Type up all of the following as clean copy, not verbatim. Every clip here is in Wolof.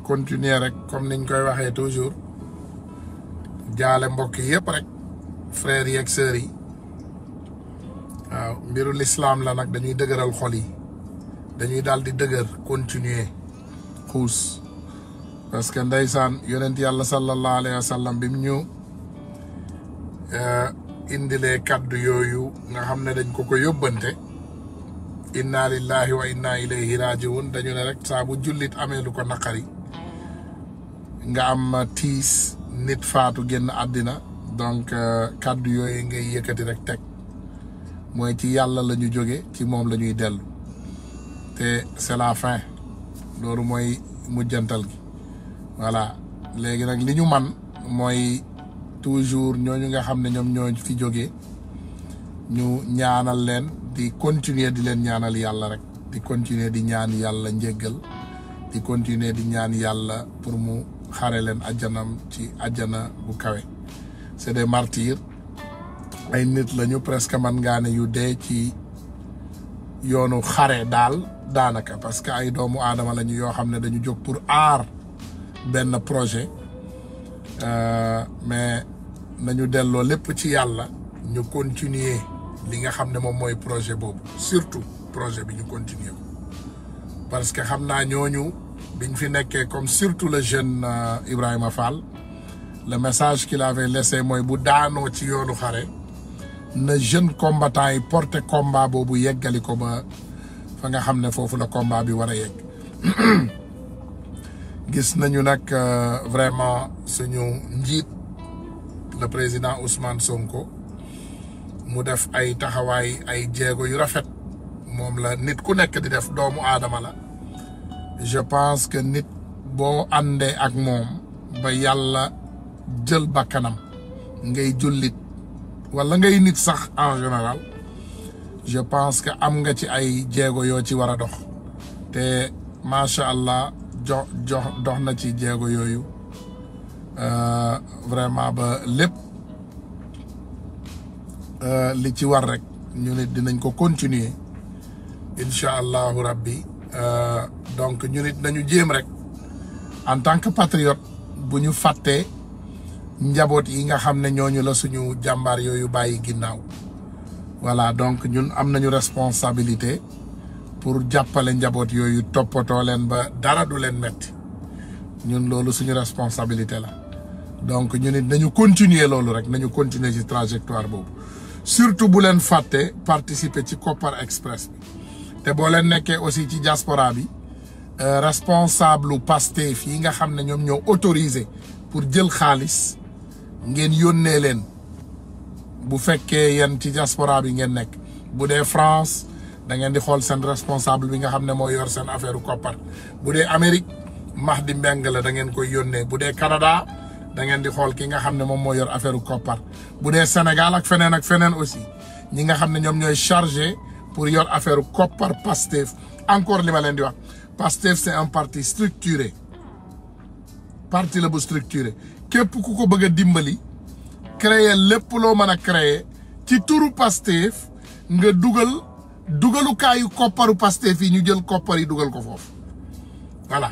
continuer rek comme niñ koy waxee toujours jaale mbokk yëpp rek frères yi ak sœurs yi waaw mbiru l'islam la nag dañuy dëgëral xol yi dañuy daal di dëgër continuer xuus parce que ndeysaan yonent yàlla sallallahu alayhi wa sallam bi mu ñu indilee kaddu yooyu nga xam ne dañ ko yóbbante inna lillahi wa inna ilayhi rajiun dañu ne rek saa bu jullit amee lu ko naqari nga am tiis nit faatu génn àddina donc kaddu yooyu ngay yëkkati rek teg mooy ci yàlla la ñu jóge ci moom la ñuy dellu te c'est la fin loolu mooy mujjantal gi voilà léegi nag li ñu man mooy toujours ñooñu nga xam ne ñoom ñoo fi jógee ñu ñaanal leen di continuer di leen ñaanal yàlla rek di continuer di ñaan yàlla njéggal di continuer di ñaan yàlla pour mu xare leen ajjanam ci ajjana bu kawe c'est des martyrs ay nit lañu presque man ngaa ne yu dee ci yoonu xare daal daanaka parce que ay doomu aadama lañu yoo xam ne dañu jóg pour aar benn projet mais nañu delloo lépp ci yàlla ñu continuer li nga xam ne moom mooy projet boobu surtout projet bi ñu continuer ko parce que xam naa ñooñu biñ fi nekkee comme surtout le jeune Ibrahima Fall le message qu'il avait laissé mooy bu daanoo ci yoonu xare na jeune combattant yi porter combat boobu yeggali ko ba fa nga xam ne foofu la combat bi war a yegg gis nañu nag vraiment suñu njiit le président Ousmane Sonko mu def ay taxawaay ay jéego yu rafet moom la nit ku nekk di def doomu aadama la je pense que nit boo àndee ak moom ba yàlla jël bakkanam ngay jullit wala ngay nit sax en général je pense que am nga ci ay jéego yoo ci war a dox te macha allah dox na ci jéego yooyu vraiment ba lépp li ci war rek ñu nit dinañ ko continuer incha allahu rabbi donc ñu nit nañu jéem rek en tant que patriote bu ñu fàttee njaboot yi nga xam ne ñooñu la suñu jàmbaar yooyu bàyyi ginnaaw voilà donc ñun am nañu responsabilité pour jàppale njaboot yooyu toppatoo leen ba dara du leen metti ñun loolu suñu responsabilité la donc ñu nit nañu continuer loolu rek nañu continuer ci trajectoire boobu surtout bu leen fàtte participer ci Kopar Express bi te boo leen nekkee aussi ci diaspora bi responsable Pastef yi nga xam ne ñoom ñoo autorisé pour jël xaalis ngeen yónnee leen bu fekkee yéen ci diaspora bi ngeen nekk bu dee France da ngeen di xool seen responsable bi nga xam ne moo yor seen affaire koppar bu dee Amérique Mahdi Mbeng la da ngeen koy yónnee bu dee Canada da ngeen di xool ki nga xam ne moom moo yor affaire koppar bu dee Sénégal ak feneen aussi ñi nga xam ne ñoom ñooy chargé pour yor affaire koppar Pastef encore li ma leen di wax Pastef c'est un parti structuré parti la bu structuré képp ku ko bëgg a dimbali créer lépp loo mën a créer ci turu Pastef nga dugalukaayu kopparu Pastef yi ñu jël koppar yi dugal ko foofu voilà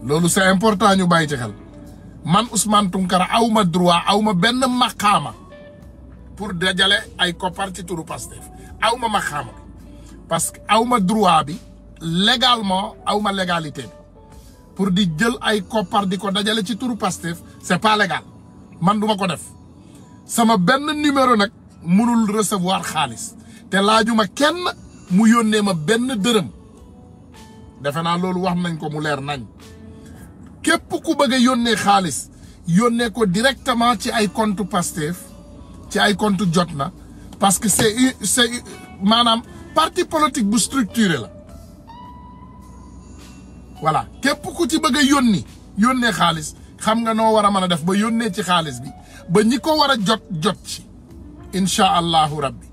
loolu c'est important ñu bàyyi ci xel man Ousmane Tounkara awma droit awma benn maqaama pour dajale ay koppar ci turu Pastef awma maqaama parce que awma droit bi légalement awma légalité bi pour di jël ay koppar di ko dajale ci turu Pastef c'est pas légal man duma ko def sama benn numéro nag mënul recevoir xaalis te laajuma kenn mu yónnee ma benn dërëm defe naa loolu wax nañ ko mu leer nañ képp ku bëgg a yónnee xaalis yónnee ko directement ci ay compte Pastef ci ay compte Jotna parce que c'est maanaam parti politique bu structuré la voilà képp ku ci bëgg a yónnee xaalis xam nga noo war a mën a def ba yónnee ci xaalis bi ba ñi ko war a jot ci incha allahu rabbi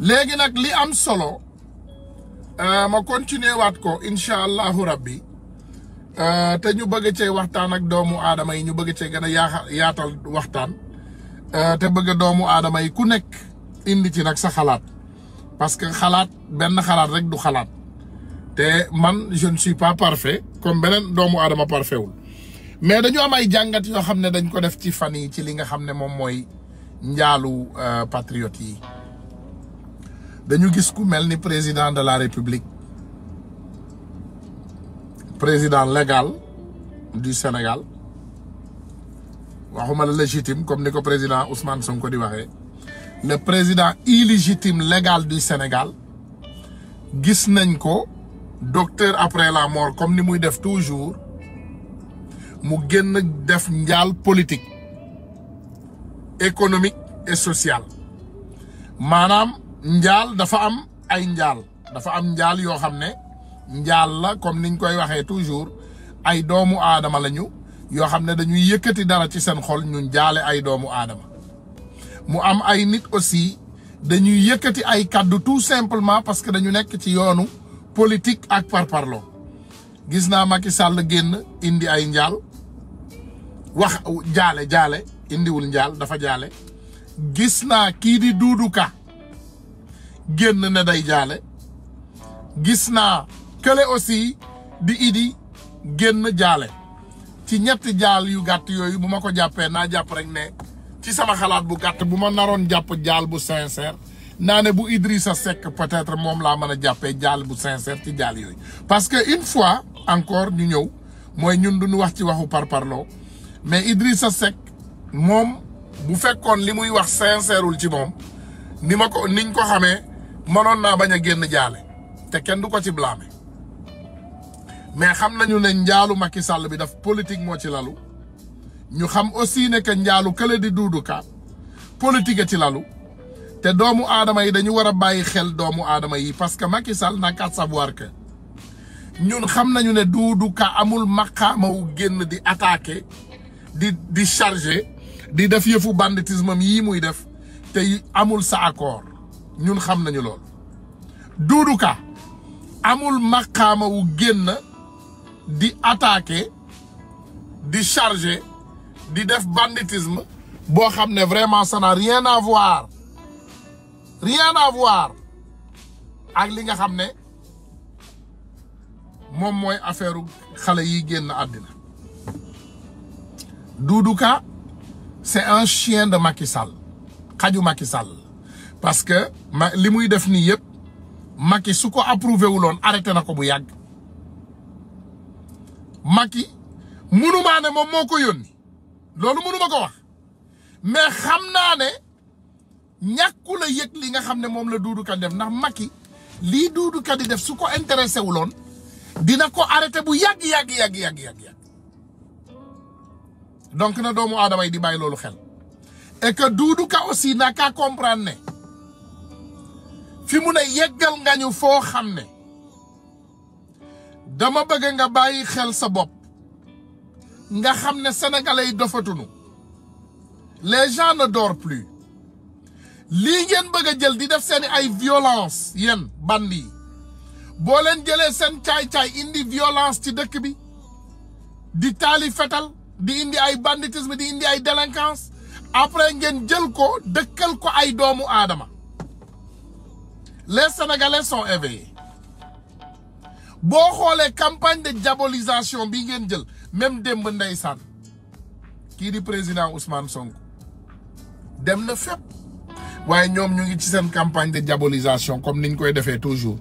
léegi nag li am solo ma continuer waat ko incha allahu rabbi te ñu bëgg cee waxtaan ak doomu aadama yi ñu bëgg cee gën a yaatal waxtaan te bëgg doomu aadama yi ku nekk indi ci nag sa xalaat parce que xalaat benn xalaat rek du xalaat te man je ne suis pas parfait comme beneen doomu aadama parfait wul mais dañu am ay jàngat yoo xam ne dañ ko def ci fan yi ci li nga xam ne moom mooy njaalu patriote yi dañu gis ku mel ni président de la république président légal du Sénégal waxuma la légitime comme ni ko président Ousmane Sonko di waxee le président illégitime légal du Sénégal gis nañ ko docteur après la mort comme ni muy def toujours mu génn def njaal politique économique et social maanaam njaal dafa am ay njaal dafa am njaal yoo xam ne njaal la comme niñ koy waxee toujours ay doomu aadama lañu yoo xam ne dañuy yëkkati dara ci seen xol ñu jaale ay doomu aadama mu am ay nit aussi dañuy yëkkati ay kaddu tout simplement parce que dañu nekk ci yoonu politique ak parparloo gis naa Macky Sall génn indi ay njaal wax jaale indiwul njaal dafa jaale gis naa kii di Doudou Ka génn ne day jaale gis naa kële aussi di Idi génn jaale ci ñetti jaal yu gàtt yooyu bu ma ko jàppee naa jàpp rek ne ci sama xalaat bu gàtt bu ma naroon jàpp jaal bu sincère naa ne bu Idrissa Seck peut-être moom laa mën a jàppee jaal bu sincère ci jaal yooyu parce que une fois encore ñu ñëw mooy ñun duñu wax ci waxu parparloo mais Idrissa Seck moom bu fekkoon li muy wax sincèreul ci moom niñ ko xamee mënoon naa bañ a génn jaale te kenn du ko ci blâmer mais xam nañu ne njaalu Macky Sall bi daf politique moo ci lalu ñu xam aussi ne que njaalu kële di Doudou Ka politique ci lalu te doomu aadama yi dañu war a bàyyi xel doomu aadama yi parce que Macky Sall n'a qu'à savoir que ñun xam nañu ne Doudou Ka amul maqaama wu génn di attaquer di charger di def yëfu banditisme yii muy def te amul sa accord ñun xam nañu lool Doudou Ka amul maqaama wu génn di attaquer di charger di def banditisme boo xam ne vraiment ça n'a rien à voir ak li nga xam ne moom mooy affaire xale yi génn àddina Doudou Ka c'est un chien de Macky Sall xaju Macky Sall parce que li muy def nii yëpp Macky su ko approuvé wuloon arrêté na ko bu yàgg Macky munumaa ne moom moo ko yónni loolu munuma ko wax mais xam naa ne ñàkku la yëg li nga xam ne moom la Doudou Ka def ndax Macky lii Doudou Ka di def su ko intéressé wuloon dina ko arrêté bu yàgg donc na doomu aadama yi di bàyyi loolu xel et que Doudou Ka aussi n'a qu'à comprendre ne fi mu ne yeggal nga ñu foo xam ne dama bëgg nga bàyyi xel sa bopp nga xam ne sénégalais yi dofatunu les gens ne dorment plus lii ngeen bëgg a jël di def seeni ay violence yéen bandi yi boo leen jëlee seen caay-caay indi violence ci dëkk bi di taali fetal di indi ay banditisme di indi ay délinquance après ngeen jël ko dëkkal ko ay doomu aadama les sénégalais sont éveillés boo xoolee campagne de diabolisation bi ngeen jël même démb ndeysaan kii di président Ousmane Sonko dem na fépp waaye ñoom ñu ngi ci seen campagne de diabolisation comme niñ koy defee toujours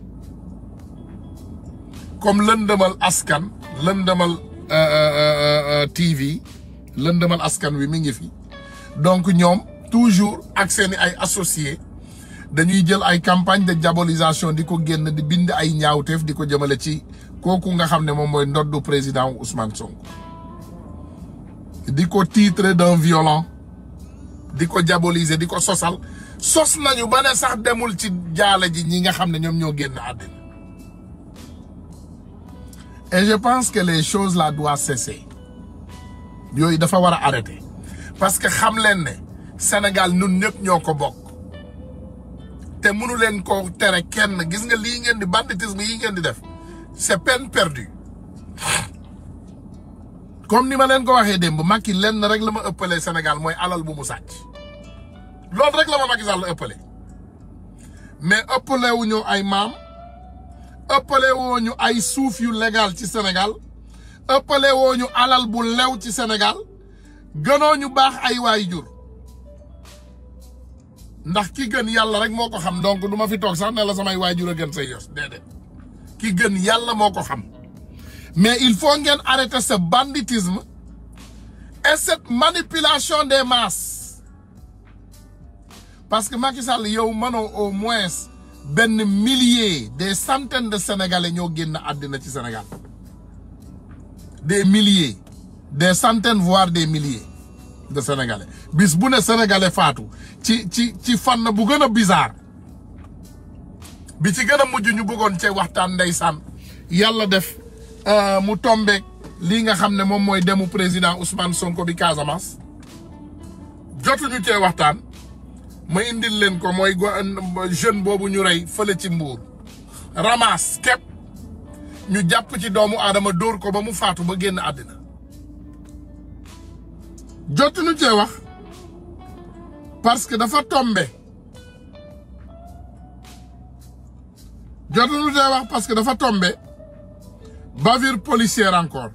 comme lëndëmal askan lëndëmal TV lëndëmal askan wi mi ngi fi donc ñoom toujours ak seeni ay associés dañuy jël ay campagne de diabolisation di ko génn di bind ay ñaawteef di ko jëmale ci kooku nga xam ne moom mooy ndoddu président Ousmane Sonko di ko titre d'un violent di ko diaboliser di ko sosal sos nañu ba ne sax demul ci jaale ji ñi nga xam ne ñoom ñoo génn àddina et je pense que les choses là doivent cesser yooyu dafa war a arrêter parce que xam leen ne Sénégal ñun ñëpp ñoo ko bokk te mënu leen ko tere kenn gis nga lii ngeen di banditisme yi ngeen di def c'est peine perdue comme ni ma leen ko waxee démb Macky lenn rek la ma ëppalee Sénégal mooy alal bu mu sàcc loolu rek la ma Macky Sall ëppale mais ëppale wuñu ay maam ëppale wuñu ay suuf yu légal ci Sénégal ëppale wuñu alal bu lew ci Sénégal gënoo ñu baax ay waajur ndax ki gën yàlla rek moo ko xam donc du ma fi toog sax ne la samay waajur a gën say yos déedéet ki gën yàlla moo ko xam mais il faut ngeen arrêter ce banditisme et cette manipulation des masses parce que Macky Sall yow mënoo au moins benn milliers des centaines de Sénégalais ñoo génn àddina ci Sénégal des milliers des centaines voire des milliers de Sénégalais bis bu ne Sénégalais faatu ci fànn bu gën a bizarre bi ci gën a mujj ñu bëggoon cee waxtaan ndeysaan yàlla def mu tombeek lii nga xam ne moom mooy demu président Ousmane Sonko bi Casamance jotuñu cee waxtaan ma indil leen ko mooy jeune boobu ñu rey fële ci Mbuur ramas képp ñu jàpp ci doomu aadama dóor ko ba mu faatu ba génn àddina jotuñu cee wax parce que dafa tombe jotuñu cee wax parce que dafa tombe bavure policière encore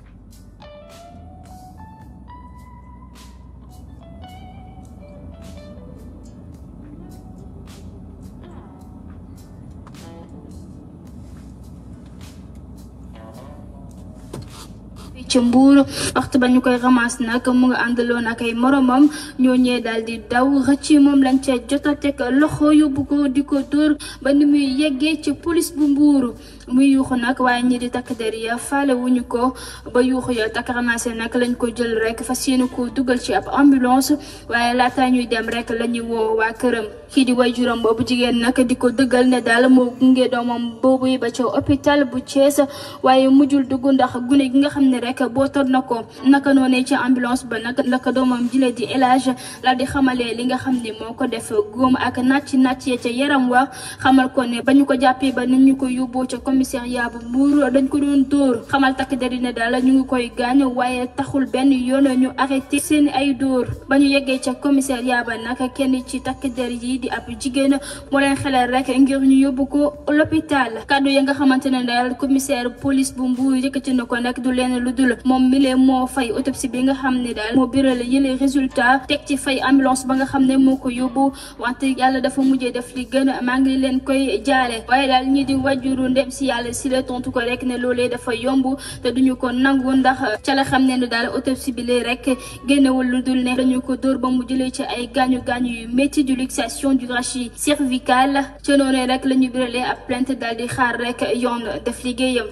ci Mbuur waxtu ba ñu koy ramas nag mu nga àndaloon ak ay moromam ñoo ñee daal di daw rëcc moom lañ ca jot a teg loxo yóbbu ko di ko dóor ba ni muy yeggee ci police bu Mbuur muy yuuxu nag waaye ñi di takk der ya faale wuñu ko ba yuuxu ya takk ramassé nag lañ ko jël rek fas yéene ko dugal ci ab ambulance waaye laata ñuy dem rek la ñuy woo waa këram kii di waajuram boobu jigéen nag di ko dëggal ne daal moo gunge doomam boobu yi ba ca hôpital bu Thiès waaye mujjul dugg ndax gune gi nga xam ne rek bootoon na ko naka noonee ci ambulance ba nag la ko doomam jile di élage la di xamalee li nga xam ne moo ko def góom ak nàcc ya ca yaram wa xamal ko ne ba ñu ko jàppee ba nit ñu ko yóbboo ca commissariat bu Mbuur dañ ko doon dóor xamal takk der yi ne daal ñu ngi koy gaañ waaye taxul benn yoon ñu arrêté seen ay dóor ba ñu yeggee ca commissariat ba nag kenn ci takk der yi di ab jigéen moo leen xelal rek ngir ñu yóbbu ko l'hôpital kaddu ya nga xamante ne daal commissaire police bu Mbuur yëkkati na ko nag du leen lu dul moom mi lee moo fay autopsie bi nga xam ne daal moo biral yële résultat teg ci fay ambulance ba nga xam ne moo ko yóbbu wante yàlla dafa mujjee def li gën maa ngi leen koy jaale waaye daal ñi di wajuru ndem si yàlla si la tontu ko rek ne loolee dafa yomb te duñu ko nangu ndax ca la xam ne daal autopsie bi lee rek génnewul lu dul ne dañu ko dóor ba mu jëlee ci ay gaañu yu métti de luxation du rachis cervical ca noonu rek la ñu biralee ab plainte daal di xaar rek yoon def liggéeyam.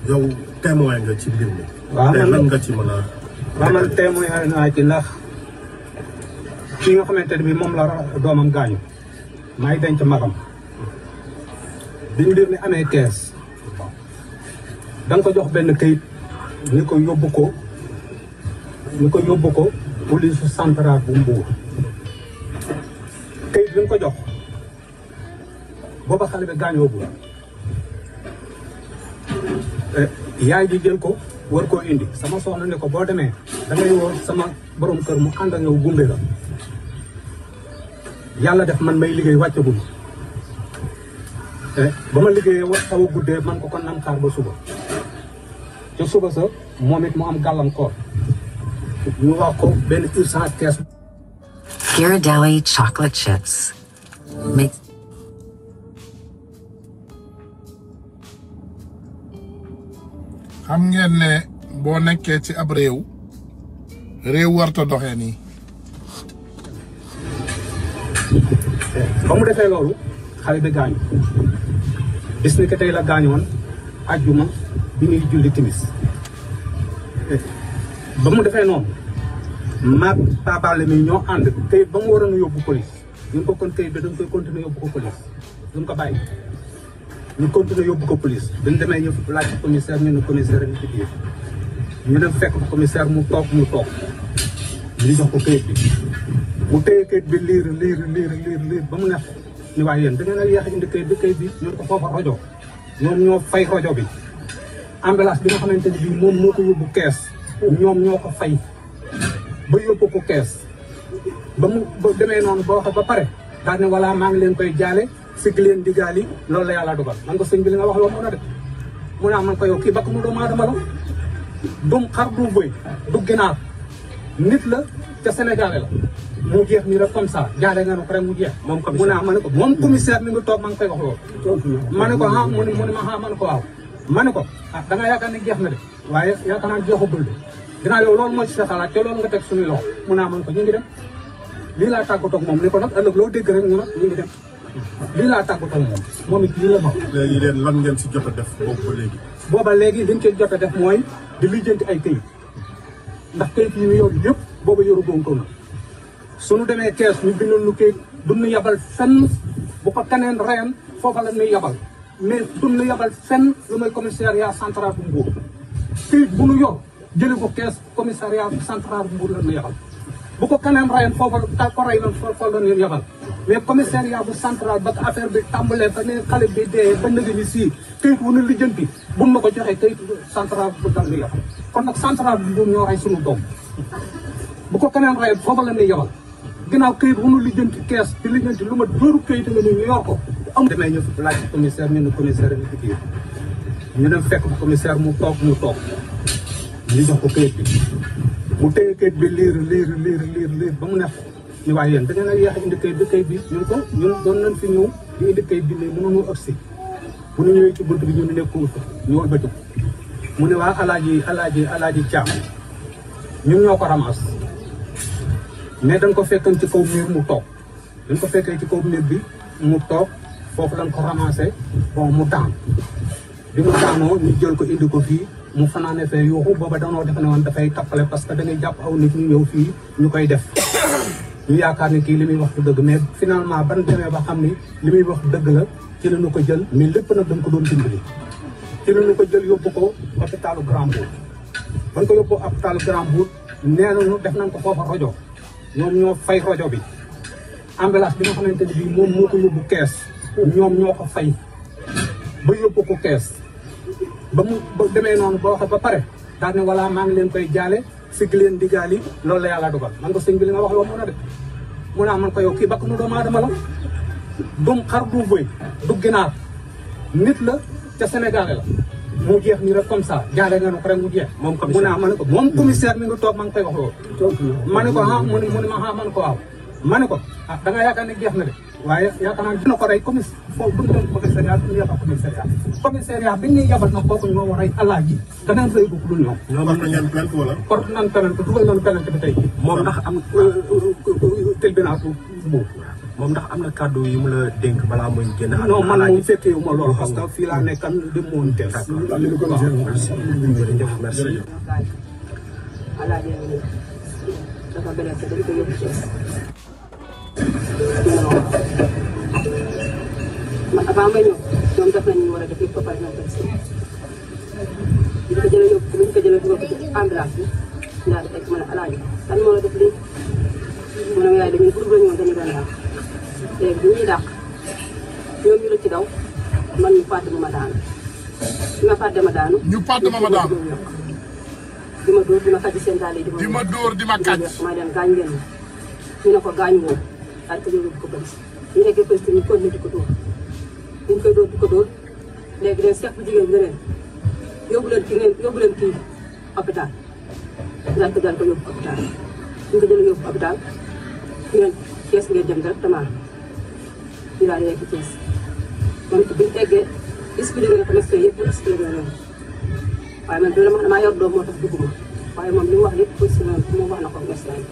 yow témoin nga ci mbir mi. waaw lan nga ci mën a. waaw man témoin naa ci ndax ki nga xamante ne bii moom la doomam gaañu maa ngi denc magam bi mbir mi amee kees da nga ko jox benn kayit ni ko yóbbu ko police centrale bu Mbuur kayit bi nga ko jox booba xale bi gaañoo bu yaay ji jël ko war koo indi sama soxna ne ko boo demee da ngay woo sama borom kër mu ànd ak yow gumbe la yàlla def man may liggéey wàccagum ba ma liggéeyee wax xaw a guddee man ko kon nam xaar ba suba ca suba sa moom it mu am gàllankoor ñu wax ko benn urgence kees. Ghirardelli chocolate chips. xam ngeen ne boo nekkee ci ab réew warta doxee nii. ba mu defee loolu xale bi gaañu bis ni que tey la gaañoon ajjuma bi ñuy julli timis ba mu defee noonu maag papaale mi ñoo ànd kayit ba mu waroon a yóbbu police ñun ko kon kayit bi dañ koy continuer yóbbu ko police duñ ko bàyyi ñu continuer yóbbu ko police dañ demee ñu laaj commissaire ñu ne commissaire ñu ci biir ñu dem fekk ko commissaire mu toog ñu jox ko kayit bi mu téye kayit bi liir ba mu nekk ni waaye yéen da ngeen a yéex a indi kayit bi ñoo ko foofa rajo ñoom ñoo fay rajo bi ambulance bi nga xamante ne bii moom moo ko yóbbu kees ñoom ñoo ko fay ba yóbbu ko kees ba mu demee noonu ba wax ba pare daal ne voilà maa ngi leen koy jaale sigg leen digaal yi loolu la yàlla dogal man ko sëñ bi li nga wax loolu mën a def mu ne man ko yow kii bakk mu doomu aadama la dum xar du bëy du ginaar nit la ca Sénégal la mu jeex nii rek comme ça jaale nga ne ko rek mu jeex mu ne ma ne ko moom commissaire mi ngi toog ma ngi koy wax loolu ma ne ko ah mu ne ma ah ma ne ko waaw ma ne ko ah da nga yaakaar ne jeex na de waaye yaakaar naa jeexagul de dinaa yow loolu moo ci sa xalaat te loolu nga teg suñuy loxo mu ne ma ne ko ñu ngi dem lii laa tàggatoo ak moom ne ko nag ëllëg loo dégg rek ñu ngi dem lii laa tàggatoo ak moom it lii la ma. léegi leen lan ngeen si jot a def boobu ba léegi. booba léegi liñ ci jot a def mooy di lijjanti ay këyit ndax këyit yi ñu yor yëpp booba yoru góob na suñu demee kees ñu bindal lu këyit duñu yabal fenn bu ko keneen reyen foofa la ñuy yabal mais duñu yabal fenn lu may commissariat central bu Mbour këyit bu nu yor jëlee ko kees commissariat central bu Mbour la ñuy yabal bu ko keneen reyen foofa ko rey lan foofa la ñuy yabal mais commissariat bu central ba affaire bi tàmbalee ba ne xale bi dee ba nëgë ni sii këyit wu nu lijjanti buñ ma ko joxee këyit central bu dal ñuy yabal kon nag central bu Mbour ñoo rey suñu doom bu ko keneen reyen foofa la ñuy yabal ginnaaw këyit wu nu lijjanti kees di lijjanti lu ma dóoru këyit nga ni ñu yor ko am demee ñu laaj commissaire ñu ne commissaire bi ci ñu dem fekk bu commissaire mu toog ñu jox ko këyit bi mu téye këyit bi liir ba mu nekk ñu waaye yéen da ngeen a yéex a indi këyit bi ñun doon nañ fi ñëw di indi këyit bi mais mënuñu agsi bu ñu ñëwee ci bunt bi ñu ne nekkul fa ñu wëlbati mu ne waa alaaji Caam ñun ñoo ko ramasse mais dañ ko fekkan ci kaw mur mu toog dañ ko fekkee ci kaw mur bi mu toog foofu lañ ko ramassé bon mu daan bi mu daanoo ñu jël ko indi ko fii mu fanaane fee yuuxu booba danoo defe ne woon dafay tappale parce que dañuy jàpp aw nit ñu ñëw fii ñu koy def ñu yaakaar ni kii li muy wax du dëgg mais finalement ban demee ba xam ni li muy wax dëgg la ci la ñu ko jël mais lépp nag dañ ko doon dimbali ci la ñu ko jël yóbbu ko hôpitalu Grand Mbour ban ko yóbbu hôpitalu Grand Mbour nee nañu def nañ ko foofa rajo ñoom ñoo fay rajo bi ambulance bi nga xamante ne bii moom moo ko yóbbu kees ñoom ñoo ko fay ba yóbbu ko kees ba mu demee noonu ba waxe ba pare daal ne voilà maa ngi leen koy jaale sigg leen digaal yi loolu la yàlla dogal man ko sëñ bi li nga wax loolu mën a def mu ne man ko yow kii bakk mu doomu aadama la dum xar du bëy du ginaar nit la ca Sénégal la mu jeex nii rek comme ça jaale nga ne ko rek mu jeex mu ne ma ne ko moom commissaire mi ngi toog ma ngi koy wax loolu ma ne ko ah mu ne ma ah ma ne ko waaw ma ne ko ah da nga yaakaar ne jeex na de waaye yaakaar naa dina ko rey foofu bu ñu doon commissariat du ñu yabal commissariat bi ñuy yabal nag kooku ñoo war a alaaji daneen rëy bu dul ñoom. war na ngeen plainte wala. porte nañ plainte dugal nañ plainte bi tey. moom ndax am tribunal bu moom ndax am na kàddu yi mu la dénk balaa muy génn. non man moom fekkee wu ma loolu parce que fii laa nekkan dem woon teel. jërëjëf merci. alaaji dafa blessé dañ ko yóbbu man avant may ñëw ñoom def nañ ñu war a def yëpp ba pare nañ ko si bi ñu ko jëlee yóbbu bi ñu ko jëlee dugal ko ci ambulance bi daal di fekk ma ne alaaji kan moo la def lii mu ne ma yaay dañuy pour la ñëwoon dañu doon dàq léegi bi ñuy dàq ñoom ñu la ci daw man ñu fàtte ma daanu bi ma fàtte ma daanu ñu fàtte ma daanu di ma dóor di ma kàcc seen daal yi di ma dóor di ma kàcc ma dem gaañ ngeen ñu ne ko gaañu woo daal ko yóbbu ko police ñu nekkee police ñu continué di ko dóor ñu koy dóor di ko dóor léegi leen seex bu jigéen bi ne yóbbu leen kii hôpital daal ko yóbbu hôpital ñu ko jëlee yóbbu hôpital ñu leen Thiès ngeen dem directement ñu daal di yegg Thiès man bi ñu eggee expliqué na ko médecin yëpp expliqué na leen waaye man damaa yor doom moo tax dugguma waaye moom li mu wax lépp police moom wax na ko médecin yi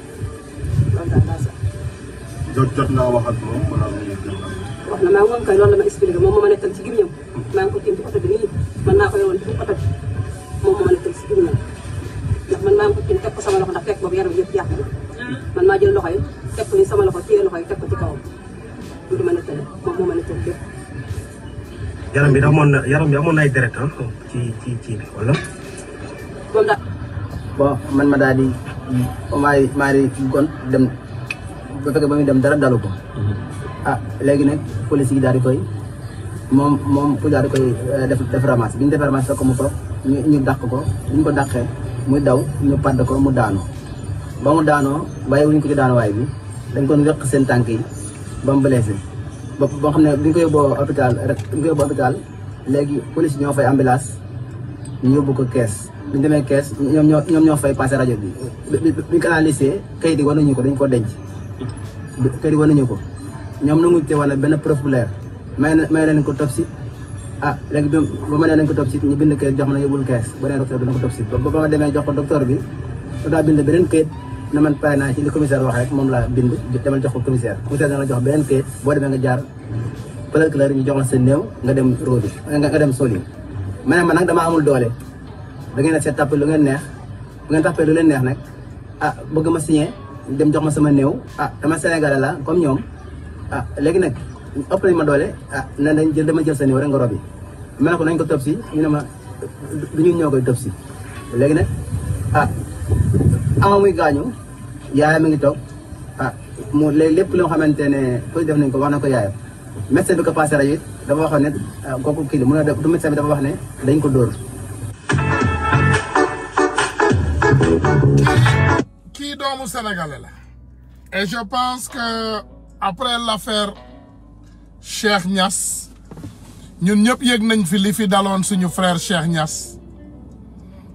loolu daal laa sax. jot naa wax ak moom maanaam wax na maa ngi moom kay loolu la ma expliqué moom moo ma nekkal ci gimiñam maa ngi ko tiim ci oto bi nii man naa ko yoroon ci oto bi moom moo ma nekkal ci gimiñam ndax man maa ngi ko tiim teg ko sama loxo ndax fekk boobu yaram yëpp yàqu na man maa jël loxo yi teg ko ni sama loxo téye loxo yi teg ko ci kawam du di ma nettali moom moo ma nettali lépp. yaram bi amoon na ay deret ci bi wala. moom daal. bon man ma daal di maa di gon dem ba fekkee ba muy dem dara dalu ko. léegi nag police yi daal di koy moom pour daal di koy def ramasse bi ñu defee ramasse fekk mu toog ñu dàq ko bi ñu ko dàqee muy daw ñu padd ko mu daanu ba mu daanoo bàyyi wuñ ko ci daanuwaay bi dañ ko rëq seen tànk yi ba mu blessé boo xam ne bi ñu ko yóbboo hôpital rek bi ñu ko yóbboo hôpital léegi police ñoo fay ambulance ñu yóbbu ko kees bi ñu demee kees ñoom ñoo fay passé rajo bi ñu ko analysé kayit yi war nañu ko dañ ko denc kayit yi war nañu ko ñoom nanguñu te wane benn preuve bu leer may nañ ko autopsie léegi ba ma nee nañ ko autopsie ñu bind kayit jox ma ne yóbbul kees ba nee docteur bi na ko autopsie ba ma demee jox ko docteur bi daa bind beneen kayit na man pare naa ci li commissaire wax rek moom laa bind demal jox ko commissaire dana la jox beneen kayit boo demee nga jaar procureur ñu jox la sa néew nga dem róobi nga dem soli ma ne man nag dama amul doole da ngeen a seet tàppe lu ngeen neex bu ngeen tàppee lu leen neex nag bëgg ma signé dem jox ma sama néew dama Sénégalais la comme ñoom léegi nag ëpp nañ ma doole na dañ jël dama jël sa néew rek nga robi ma ne ko nañ ko autopsie ñu ne ma du ñu ñoo koy autopsie léegi nag ama muy gaañu yaayam mi ngi toog mu léegi lépp loo xamante ne koy def nañ ko wax na ko yaayam médecin bi ko passé rajo it dafa waxoon ne kooku kii mu ne du médecin bi dafa wax ne dañ ko dóor. kii doomu sénégalais la et je pense que après l'affaire Cheikh Niass ñun ñëpp yëg nañ fi li fi daloon suñu frère Cheikh Niass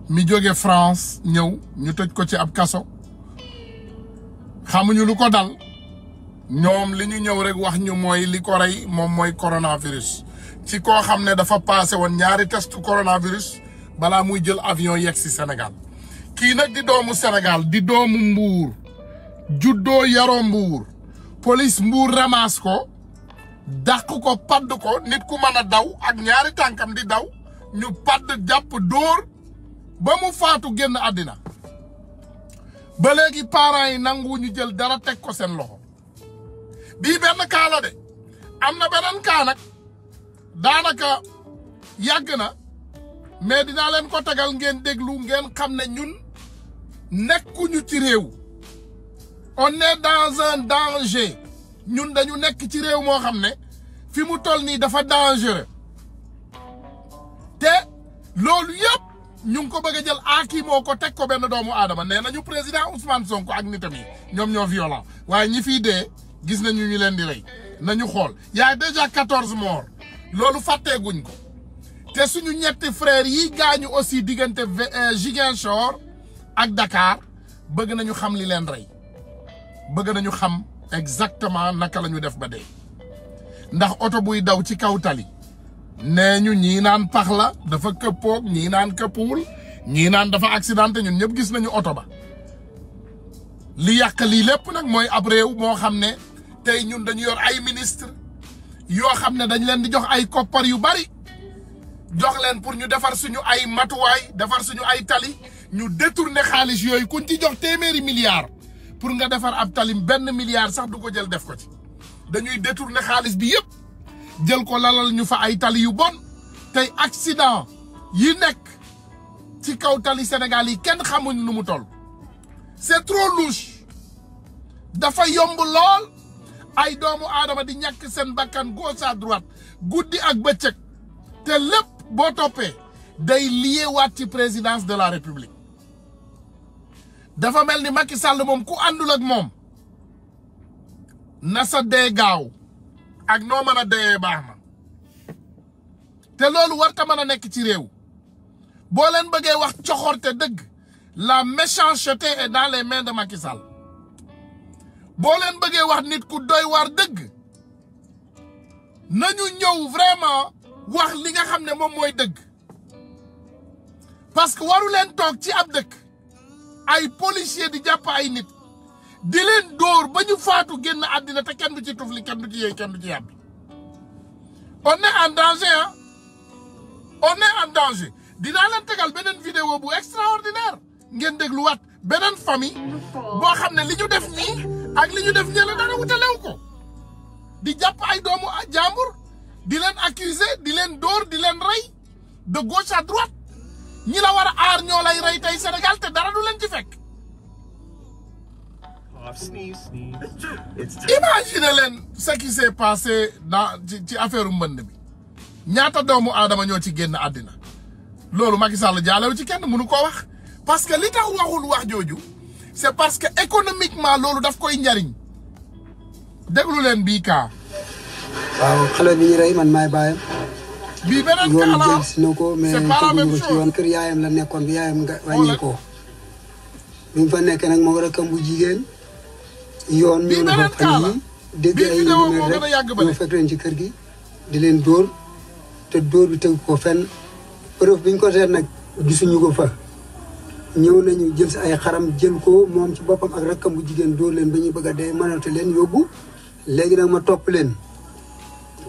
mi jóge France ñëw ñu tëj ko ci ab kaso xamuñu lu ko dal ñoom li ñu ñëw rek wax ñu mooy li ko rey moom mooy coronavirus ci koo xam ne dafa passé woon ñaari test coronavirus balaa muy jël avion yegg si Sénégal kii nag di doomu Sénégal di doomu Mbuur juddoo yaroo Mbuur police Mbuur ramasse ko dàq ko padd ko nit ku mën a daw ak ñaari tànkam di daw ñu padd jàpp dóor ba mu faatu génn àddina ba léegi parents yi nangu ñu jël dara teg ko seen loxo bii benn kaa la de am na beneen kaa nag daanaka yàgg na mais dinaa leen ko tegal ngeen déglu ngeen xam ne ñun nekkuñu ci réew on est dans un danger ñun dañu nekk ci réew moo xam ne fi mu toll nii dafa dangereux te loolu yëpp ñu ngi ko bëgg a jël aaki moo ko teg ko benn doomu aadama nee nañu président Ousmane Sonko ak nitam yi ñoom ñoo violent waaye ñi fiy dee gis nañu ñu leen di rey nañu xool y a déjà 14 morts loolu fàtteeguñ ko te suñu ñetti frères yi gaañu aussi diggante Ziguinchor ak Dakar bëgg nañu xam li leen rey bëgg nañu xam exactement naka la ñu def ba dee ndax oto buy daw ci kaw tali nee ñu ñii naan pax la dafa këppoog ñii naan këppuwul ñii naan dafa accidenté ñun ñëpp gis nañu oto ba li yàq lii lépp nag mooy ab réew moo xam ne tey ñun dañu yor ay ministre yoo xam ne dañ leen di jox ay koppar yu bari jox leen pour ñu defar suñu ay matuwaay defar suñu ay tali ñu détourné xaalis yooyu kuñ ci jox téeméeri milliards pour nga defar ab talim benn milliard sax du ko jël def ko ci dañuy détourné xaalis bi yëpp jël ko lalal ñu fa ay tali yu bon tey accident yi nekk ci kaw tali Sénégal yi kenn xamuñ nu mu toll c'est trop louche dafa yomb lool ay doomu aadama di ñàkk seen bakkan gauche à droite guddi ak bëccëg te lépp boo toppee day lié waat ci présidence de la République dafa mel ni Macky Sall moom ku àndul ak moom na sa dee gaaw ak noo mën a dee baax na te loolu warta mën a nekk ci réew boo leen bëggee wax coxorte dëgg la méchanceté est dans les mains de Macky Sall boo leen bëggee wax nit ku doy waar dëgg nañu ñëw vraiment wax li nga xam ne moom mooy dëgg parce que waru leen toog ci ab dëkk ay policier di jàpp ay nit di leen dóor ba ñu faatu génn àddina te kenn du ci tufli kenn du ci yëy kenn du ci yàbbi on est en danger ah on est en danger dinaa leen tegal beneen vidéo bu extraordinaire ngeen dégluwaat beneen famille boo xam ne li ñu def nii ak li ñu def ñële dara wutalew ko di jàpp ay doomu jàmbur di leen accuser di leen dóor di leen rey de gauche à droite ñi la war a aar ñoo lay rey tey Sénégal te dara du leen ci fekk. Imaginez leen ce qui s'est passé dans ci affaire mbënd bi ñaata doomu aadama ñoo ci génn àddina loolu Macky Sall jaalew ci kenn mënu ko wax parce que li tax waxul wax jooju c'est parce que économiquement loolu daf koy njariñ déglu leen bii kaa waaw xale bi ñu rey man maay baayam. bii beneen yoon kaala jël si na ko mais teguñu ko ci yoon kër yaayam la nekkoon bi yaayam nga wàññeekoo. bi mu fa nekkee nag moo rakam bu jigéen. yoon ñëw na fa fan yii dégg ay numéro rek ñoo fekk leen ci kër gi di leen dóor te dóor bi tegu ko fenn preuve bi ñu ko seet nag gisuñu ko fa. ñëw nañu jël si ay xaram jël ko moom ci boppam ak rakkam bu jigéen dóor leen ba ñuy bëgg a dee mënatu leen yóbbu léegi nag ma topp leen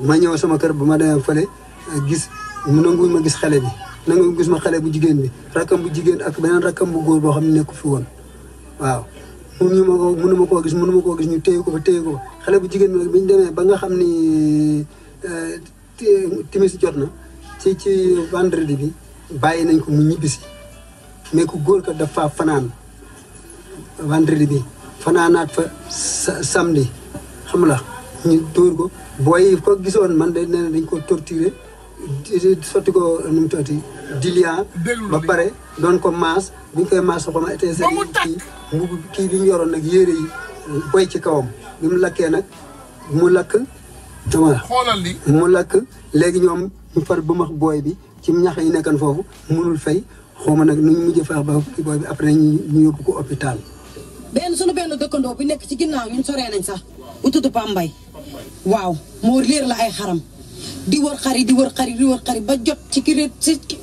ma ñëw sama kër ba ma demee fële gis nanguñ ma gis xale bi nanguñ gis ma xale bu jigéen bi rakkam bu jigéen ak beneen rakkam bu góor boo xam ne nekku fi woon waaw mënuma koo gis ñu téye ko fa xale bu jigéen bi nag bi ñu demee ba nga xam ni timis jot na ci vendredi bi bàyyi nañ ko mu ñibbisi mais ku góor ka dafa fanaan vendredi bi fanaanaat fa samedi xam la ñu dóor ko booy ko gisoon man de nee na dañ ko torturer sotti ko nu mu tooti dilian ba pare doon ko maas bu ñu koy maas xoma été kii bi ñu yoroon nag yére yi boy ci kawam bi mu lakkee nag mu lakk xoolal li mu lakk léegi ñoom ñu far bu max booy bi ci ñax yi nekkan foofu mënul fay xawma nag nu ñu mujj feex ba booy bi après ñu yóbbu ko hôpital. sunu benn dëkkandoo bi nekk ci ginnaaw ñun soree nañ sax bu tudd Pambay waaw moo réer la ay xaram di wër xari ba jot ci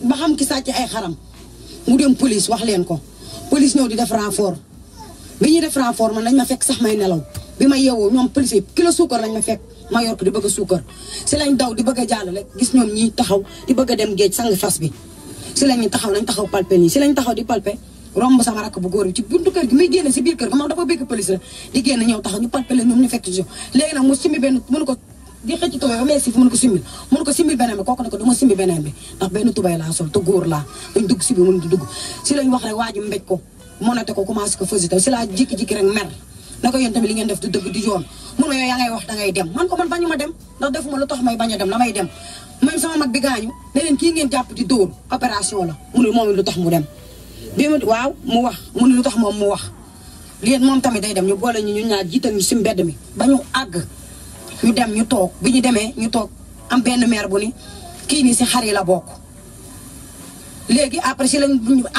ba xam ki sàcc ay xaram mu dem police wax leen ko police ñëw di def renfort bi ñuy def renfort man lañ ma fekk sax may nelaw bi ma yeewoo ñoom police yi kilo suukar lañ ma fekk ma yor ko di bëgg a suukar si lañ daw di bëgg a jàllale gis ñoom ñi taxaw di bëgg a dem géej sang fas bi si lañ ñu taxaw nañ taxaw palpe nii si lañ taxaw di palpe romb sama rakk bu góor bi ci buntu kër gi muy génne si biir kër gi moom dafa bëgg police la di génn ñëw taxaw ñu palpe leen ñoom ñu fekk ci léegi nag mu simmi benn mënu ko di xëcc tubay ba mees si mënu ko simbil beneen bi kooku ne ko du ma simbi beneen bi ndax benn tubay laa sol te góor laa dañ dugg si bi mënu di dugg si lañ wax rek waa ji mbéj ko monate ko commencé ko fësi taw si laa jikki-jikki rek mer na ko yéen tamit li ngeen def du dëgg du yoon mun ma yow yaa ngay wax da ngay dem man ko man bañu ma dem ndax defuma lu tax may bañ a dem damay dem même sama mag bi gaañu ne leen kii ngeen jàpp di dóor opération la mu ne moom lu tax mu dem bi mu waaw mu wax mu ne lu tax moom mu wax lien moom tamit day dem ñu boole ñu ñaar jiital ñu si mbedd mi ba ñu àgg ñu dem ñu toog bi ñu demee ñu toog am benn maire bu ni kii nii si xar yi la bokk léegi après si lañ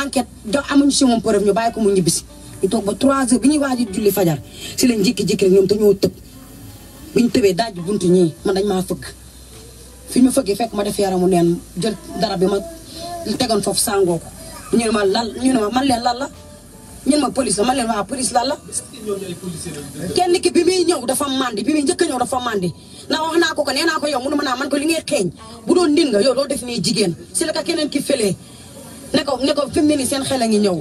enquête jox amuñu si moom preuve ñu bàyyi ko mu ñibbisi ñu toog ba 3 heures bi ñuy waaj a julli fajar si lañ jékki-jékki rek ñoom dañoo tëb bi ñu tëbee daaj buntu ñii man dañ maa fëgg fi ñu fëggee fekk ma def yaramu neen jël dara bi ma tegoon foofu sàngoo ko ñu ne ma lan ñu ne ma man leen lan la ñun ma police la man leen waa police lan la kenn ki bi muy ñëw dafa mandi bi muy njëkk a ñëw dafa mandi ndax wax naa ko nee naa ko yow mënu ma naa man ko li ngay xeeñ bu doon ndin nga yow doo def nii jigéen si la ka keneen ki felee ne ko fi mu ne nii seen xel a ngi ñëw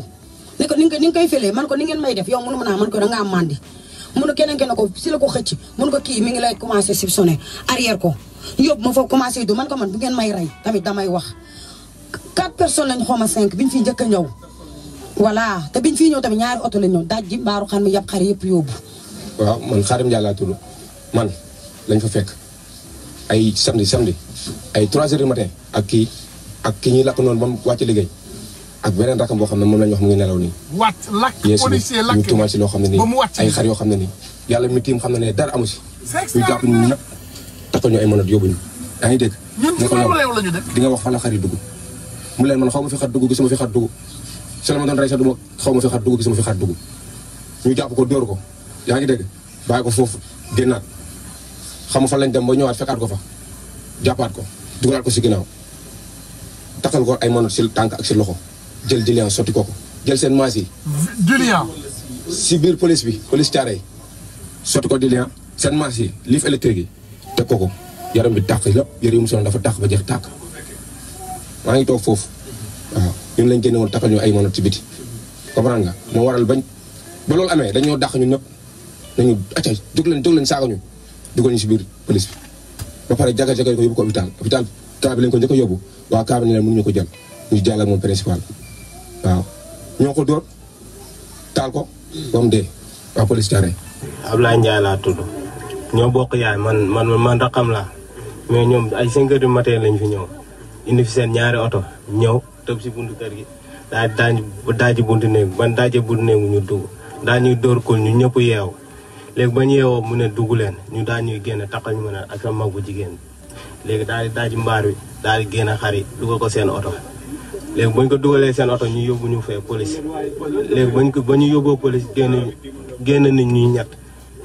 ne ko ni nga koy felee man ko ni ngeen may def yow mënu ma naa man ko da ngaa mandi mënu keneen ke ne ko si la ko xëcc mënu ko kii mi ngi lay commencé soupçonné arrière ko yóbbu ma foofu commencé du man ko man bu ngeen may rey tamit damay wax 4 personnes lañ xawma 5 biñ fi njëkk a ñëw voilà te biñ fii ñëw tamit ñaari oto lañ ñëw daaj ji mbaaru xar mi yàpp xar yëpp yóbbu. waaw man Xaadim Ndiaye laa tudd man lañ fa fekk ay samedi ay 3 heures du matin ak ki ñuy lakk noonu ba mu wàcc liggéey ak beneen rakam boo xam ne moom la ñu wax mu ngi nelaw nii. lakk policier lakk ñu tuumaal si loo xam ne nii ay xar yoo xam ne nii yàlla mi tiim xam ne dara amu si. ñu jàpp ñu ñëpp takkal ñu ay mënat yóbbuñu yaa ngi dégg. di nga wax fan la xar yi dugg mu leen man xaw ma fi xar dugg gisuma fi xar dugg soo ma doon rey sax du ma xaw ma fi xar dugg gisuma fi xar dugg ñu jàpp ko dóor ko yaa ngi dégg bàyyi ko foofu génnaat xam nga fan lañ dem ba ñëwaat fekkaat ko fa jàppaat ko dugalaat ko si ginnaaw takkal ko ay mënat si tànk ak si loxo jël dilian sotti ko jël seen maas yi. dilian. si biir police bi police Thiaroye sotti ko dilian seen maas yi liif électrique yi teg ko yaram bi tàq lépp yëre yu mu sonn dafa tàq ba jeex tàq maa ngi toog foofu waaw ñun lañ génne woon takkal ñu ay mënat ci biti comprendre nga moo waral bañ ba loolu amee dañoo dàq ñun ñëpp nañu acca jóg leen saaga ñu dugal ñu si biir police bi ba pare jaga ko yóbbu ko hôpital cas bi lañ ko njëkk a yóbbu waa cas bi ne leen mënuñu ko jël ñu jàll ak moom principal waaw ñoo ko dóor taal ko ba mu dee waa police Thiaroye. Ablaye Ndiaye laa tudd ñoo bokk yaay man raqam laa mais ñoom ay 5 heures du matin lañ fi ñëw indi fi seen ñaari oto ñëw tëb si buntu kër gi daaji buntu néegu ban daaje buntu néegu ñu dugg daa ñuy dóor kul ñu ñëpp yeew léegi ba ñu yeewoo mu ne dugg leen ñu daal ñuy génn taxal ñu mën a ak sa mag bu jigéen léegi daal di daaj mbaar bi daal di génn xar yi dugal ko seen oto léegi bañ ko dugalee seen oto ñu yóbbu ñu fee police léegi ba ñu yóbboo police génn nit ñuy ñett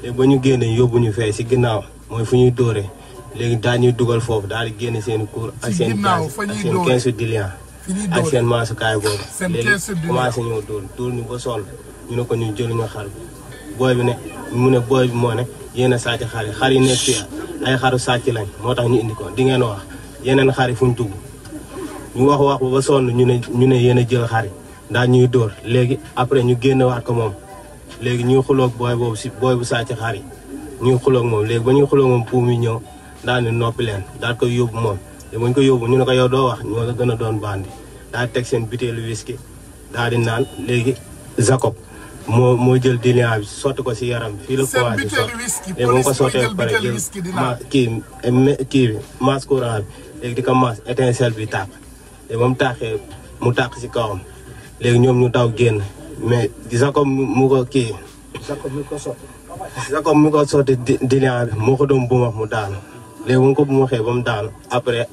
léegi ba ñu génne yóbbu ñu fee si ginnaaw mooy fu ñuy dóoree léegi daal ñuy dugal foofu daal di génne seen cour ak seen 15 dilian ak seen maasukaay boobu léegi commencé ñëw dóor ñu ba sonn ñu ne ko ñu jëluñu xar bi booy bi ne mu ne booy bi moo ne yéen a sàcc xar yi nekk fii ay xaru sàcc lañ moo tax ñu indi ko di ngeen wax yeneen xar yi fu ñu dugg ñu wax ba sonn ñu ne yéen a jël xar yi daal ñuy dóor léegi après ñu génnewaat ko moom léegi ñuy xuloog booy boobu si booy bu sàcc xar yi ñuy xuloog moom léegi ba ñuy xuloog moom pour muy ñëw daal di noppi leen daal koy yóbbu moom léegi ba ñu ko yóbbu ñu ne ko yow doo wax ñoo la gën a doon bandi daal teg seen butéelu whisky daal di naan léegi Jacob moo jël dilian bi sotti ko si yaram bi fii la commencé sotti léegi mu ko sottee ba pare jël kii bi masse courant bi léegi di ko masse étincelle bi tàq léegi ba mu tàqee mu tàq si kawam léegi ñoom ñu daw génn mais Jacob mu ko kii Jacob mu ko sotti dilian bi moo ko doon bumax mu daanu léegi mu ko bumaxee ba mu daanu après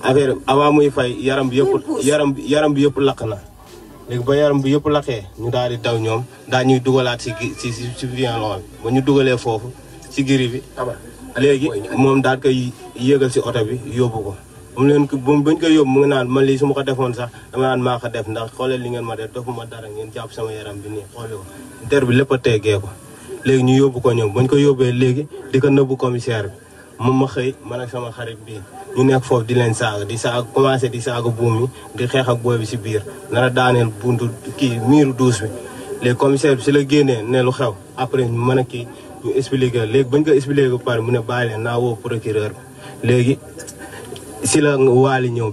affaire avant muy fay yaram bi yëpp lakk na léegi ba yaram bi yëpp lakkee ñu daal di daw ñoom daal ñuy dugalaat si violon bi ba ñu dugalee foofu si giri bi léegi moom daal koy yéegal si oto bi yóbbu ko bañ koy yóbbu mu ngi naan man lii su ma ko defoon sax dama naan maa ko def ndax xoolee li ngeen ma def defuma dara ngeen jàpp sama yaram bi nii xoole ko der bi lépp a teggee ko léegi ñu yóbbu ko ñoom bañ ko yóbbee léegi di ko nëbbu commissaire bi moom ma xëy man ak sama xarit bii ñu nekk foofu di leen saaga commencé di saaga buum yi di xeex ak booy bi si biir nara daaneel buntu kii miiru douche bi léegi commissaire bi si la génnee ne lu xew après ñu mën a kii ñu expliqué léegi bañ ko expliqué ba pare mu ne bàyyi leen naa woo procureur bi léegi si la waali ñëw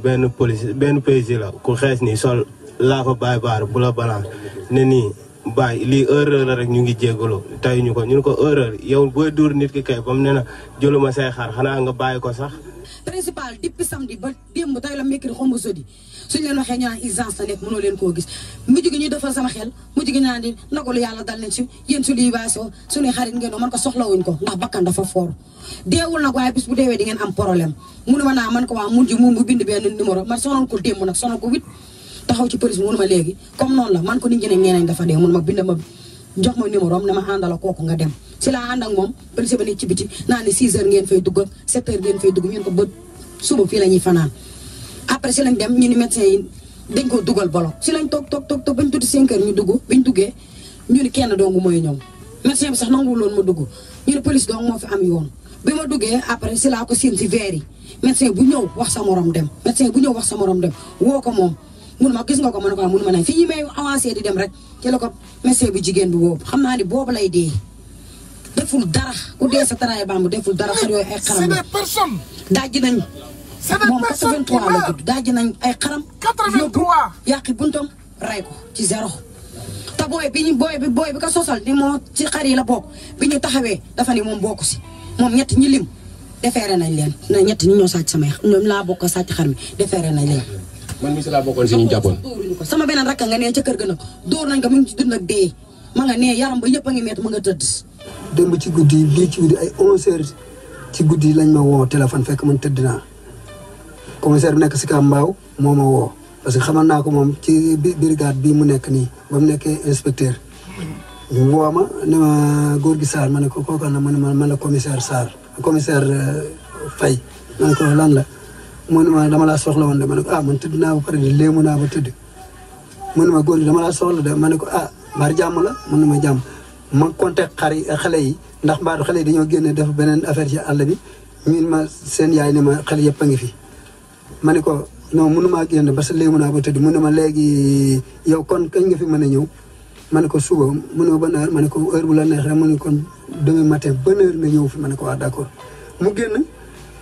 benn PJ la ku xees nii sol laa fa bàyyi baar bu la balance ne nii bàyyi lii erreur la rek ñu ngi jéggaloo tey ñu ne ko erreur yow booy dóor nit ki kay ba mu ne na jëluma say xar xanaa nga bàyyi ko sax principal depuis samedi ba démb tey la mercredi xaw ma jeudi suñu leen waxee ñu naan urgence la nekk mënoo leen koo gis mujj gi ñuy defal sama xel mujj gi naan di nagalu yàlla dal nañ si yéen su lii baasoo suñuy xarit ngeen man ko soxlawuñ ko ndax bakkan dafa foor deewul nag waaye bis bu deewee di ngeen am problème munu ma naa man ko waa mujj mu bind benn numéro man sonal ko démb nag sonal ko 8 taxaw ci police bi mënu ma léegi comme noonu la man ko nit ñi ne ñeneen dafa dee mënu ma bind ma jox ma numéro am ne ma àndala kooku nga dem si laa ànd ak moom police ba nekk ci biti naa ne 6 heures ngeen fay dugg ak 7 heures ngeen fay dugg ñun ko ba suba fii la ñuy fanaan après si lañ dem ñu ni médecin yi dañ ko dugal bolo si lañ toog bañ tuddi 5 heures ñu dugg biñ duggee ñu ni kenn dong mooy ñëw médecin bi sax nanguwul woon ma dugg ñu ne police dong moo fi am yoon bi ma duggee après si laa ko séen si verre yi médecin bu ñëw wax sa morom dem woo ko moom mun ma gis nga ko ma ne ko mun ma ne fi ñi may avancé di dem rek ci la ko médecin bu jigéen bi woo xam naa ni boobu lay dee deful dara ku dee sa taraay bamb deful dara xar yooyu ay xaram la dajji nañ moom 83 la judd dajji nañ ay xaram 83 yàqi buntam ray ko ci zéro te booy bi ko sosal ni moo ci xar yi la bokk bi ñu taxawee dafa ni moom bokku si moom ñett ñi lim defeere nañ leen na ñett ñi ñoo sàcc samay ñoom laa bokk sàcc xar mi defeere nañ leen man mi si laa bokkoon si ñu jàppoon sama beneen rakk nga nee ca kër ga nag dóor nañ ko mu ngi ci dund ak dee ma nga nee yaram ba yëpp a ngi metti ma nga tëdd démb ci guddi bii ci guddi ay 11 heures ci guddi lañ ma woo téléphone fekk man tëdd naa commissaire bi nekk si Kambaaw moo ma woo parce que xamal naa ko moom ci brigade bii mu nekk nii ba mu nekkee inspecteur ñu woo ma ne ma góor gi Sarr ma ne ko kooku na ma ne ma la commissaire Sarr commissaire Faye ma ne ko lan la mu ne ma dama laa soxla woon de ma ne ko man tëdd naa ba pare de léemu naa ba tëdd mu ne ma góor gi dama laa soxla de ma ne ko mbaar jàmm la mu ne ma jàmm ma compté xale yi ndax mbaadu xale yi dañoo génne def beneen affaire ci àll bi ñun ma seen yaay ne ma xale yëpp a ngi fi ma ne ko non mënu maa génn parce que léemu naa ba tëdd mu ne ma léegi yow kon kañ nga fi mën a ñëw ma ne ko suba mu ne ma ban heure ma ne ko heure bu la neex rek mu ne kon demain matin ban heure nga ñëw fi ma ne ko d'accord mu génn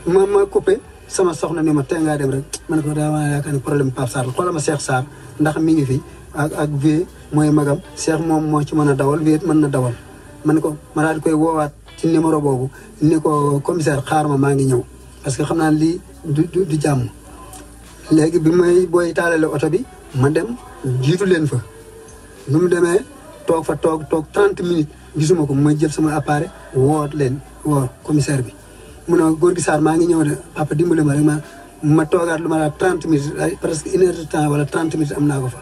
ma coupé sama soxna ne ma tey ngaa dem rek ma ne ko daa yaakaar ne problème Pape Sarr xoolal ma Cheikh Sarr ndax mi ngi fi ak vie mooy magam Cheikh moom moo ci mën a dawal vie mën na dawal ma ne ko ma daal di koy woowaat ci numéro boobu ni ko commissaire xaar ma maa ngi ñëw parce que xam naa lii du jàmm léegi bi may booy taalale oto bi ma dem jiitu leen fa nu mu demee toog fa toog 30 minutes gisuma ko ma jël sama appareil woot leen woo commissaire bi mu ne góor gi Sarr maa ngi ñëw de papa dimbali ma rek ma toogaat lu ma la 30 minutes presque 1 heure de temps wala 30 minutes am naa ko fa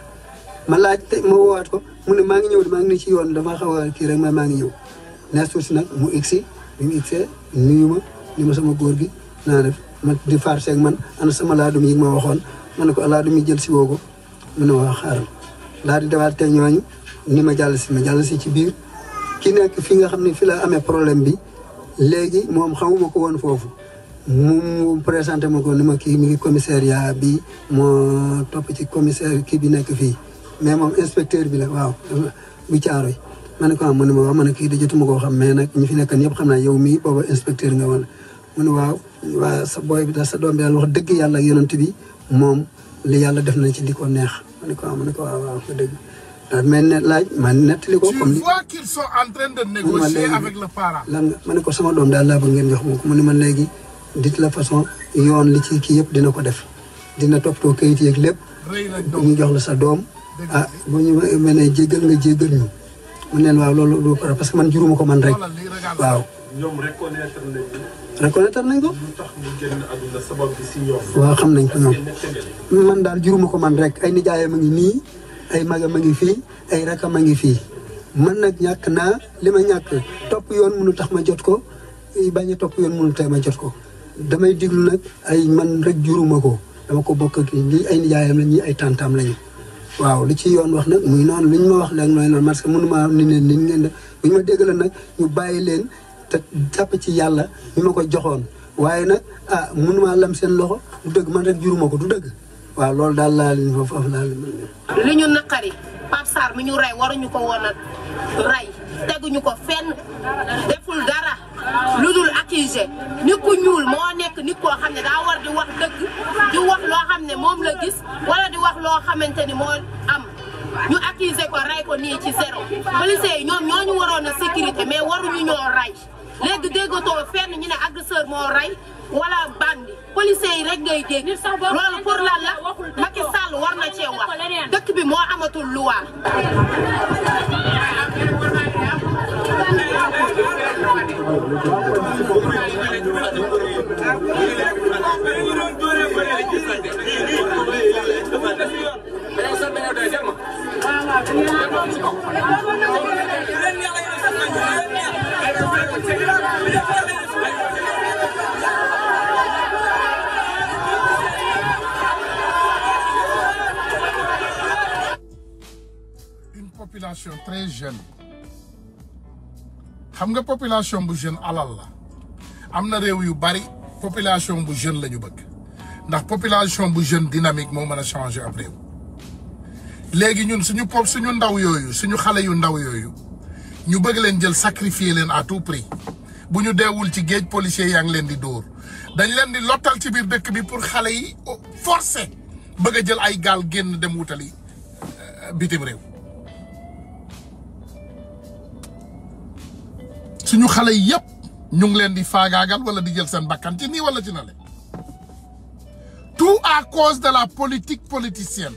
ma laaj ma woowaat ko mu ne maa ngi ñëw de maa ngi nii ci yoon dafa xaw a kii rek maa ngi ñëw nees tuuti nag mu egsi bi mu egsee nuyu ma ni ma sama góor gi naa def ma di farseeg man ana sama laadum yi ma waxoon ma ne ko laadum yi jël si woo ko mu ne waa xaaral daal di dewaat te ñooñu ni ma jàll si ci biir ki nekk fi nga xam ne fi la amee problème bi léegi moom xamuma ko woon foofu mu présenté ma ko ni ma kii mi ngi commissariat bi moo topp ci commissaire kii bi nekk fii mais moom inspecteur bi la waaw bu Caaroy ma ne ko am mu ne ma waaw ma ne kii da jotuma koo xam mais nag ñi fi nekk ñëpp xam naa yow mii booba inspecteur nga woon mu ne waaw sa booy bi sa doom bi daal wax dëgg yàlla ak yonent bi moom li yàlla def nañ ci li ko neex ma ne ko waaw ko dëgg daal mais ne laaj ma nettali ko comme tu vois qu'ils sont en train de négocier avec le parent. lan nga ma ne ko sama doom daal laa bëgg ngeen jox ma ko mu ne ma léegi dit la façon yoon li ci kii yëpp dina ko def dina toppatoo kayit yeeg lépp ñu jox la sa doom bu ñu mënee jéggal nga jéggal ñu mu neen waaw loolu du parce que man juruma ko man rek waaw ñoom reconnaître nañ ko. lu tax mu génn àdduna sabab bi si ñoom. waaw xam nañ ko ñoom man daal juruma ko man rek ay nijaayam a ngi nii ay magam a ngi fii ay rakam a ngi fii man nag ñàkk naa li ma ñàkk topp yoon mënu tax ma jot ko bañ a topp yoon mënu tax ma jot ko damay diglu nag ay man rek juruma ko dama ko bokk ak lii ay nijaayam la ñii ay tantam lañu waaw li ci yoon wax nag muy noonu li ñu ma wax léegi mooy noonu parce que mënuma ni ne ni ngeen def bu ñu ma déggal nag ñu bàyyi leen te jàpp ci yàlla ñu ma ko joxoon waaye nag mënuma lam seen loxo du dëgg man rek juruma ko du dëgg waaw loolu daal laa leen foofu laa leen li ñu naqari Pape Sarr mi ñu rey waruñu ko woon a rey teguñu ko fenn deful dara lu dul accusé nit ku ñuul moo nekk nit koo xam ne daa war di wax dëgg di wax loo xam ne moom la gis wala di wax loo xamante ni moo am ñu accusé ko rey ko nii ci zéro policiers yi ñoom ñoo ñu waroon a sécurité mais waruñu ñoo rey léegi déggatoo fenn ñu ne agresseur moo rey wala bandi policiers yi rek ngay dégg loolu pour lan la Macky Sall war na cee wax dëkk bi moo amatul loi. Une population très jeune. xam nga population bu jeune alal la am na réew yu bari population bu jeune la ñu bëgg ndax population bu jeune dynamique moo mën a changer ab réew léegi ñun suñu ndaw yooyu suñu xale yu ndaw yooyu ñu bëgg leen jël sacrifier leen à tout prix bu ñu deewul ci géej policier yaa ngi leen di dóor dañ leen di lottal ci biir dëkk bi pour xale yi forcé bëgg a jël ay gaal génn dem wutali bitim réew suñu xale yépp ñu ngi leen di faagaagal wala di jël seen bakkan ci nii wala ci na le tout à cause de la politique politicienne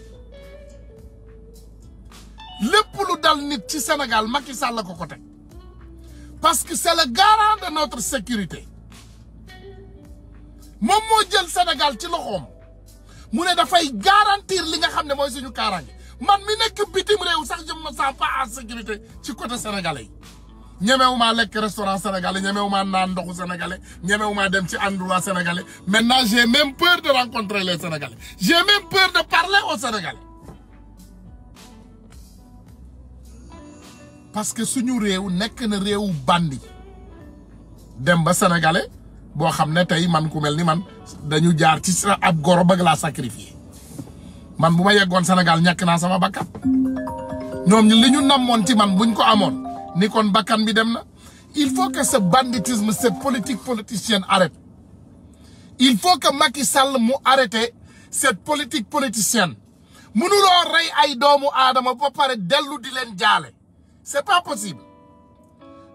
lépp lu dal nit ci Sénégal Macky Sall la ko ko teg parce que c'est le garant de notre sécurité moom moo jël Sénégal ci loxoom mu ne dafay garantir li nga xam ne mooy suñu kaaraange man mi nekk bitim réew sax je me sens pas en sécurité ci côté sénégalais yi ñemewuma lekk restaurant sénégalais ñemewuma naan ndoxu sénégalais ñemewuma dem ci endroit sénégalais maintenant j'ai même peur de rencontrer les sénégalais j'ai même peur de parler aux sénégalais parce que suñu réew nekk na réewu bandi dem ba sénégalais boo xam ne tey man ku mel ni man dañu jaar ci ab goro bëgg laa sacrifier man bu ma yeggoon Sénégal ñàkk naa sama bakkan ñoom li ñu namoon ci man buñ ko amoon ni kon bakkan bi dem na il faut que ce banditisme cette politique politicienne arrête il faut que Macky Sall mu arrêter cette politique politicienne mënuloo rey ay doomu aadama ba pare dellu di leen jaale c'est pas possible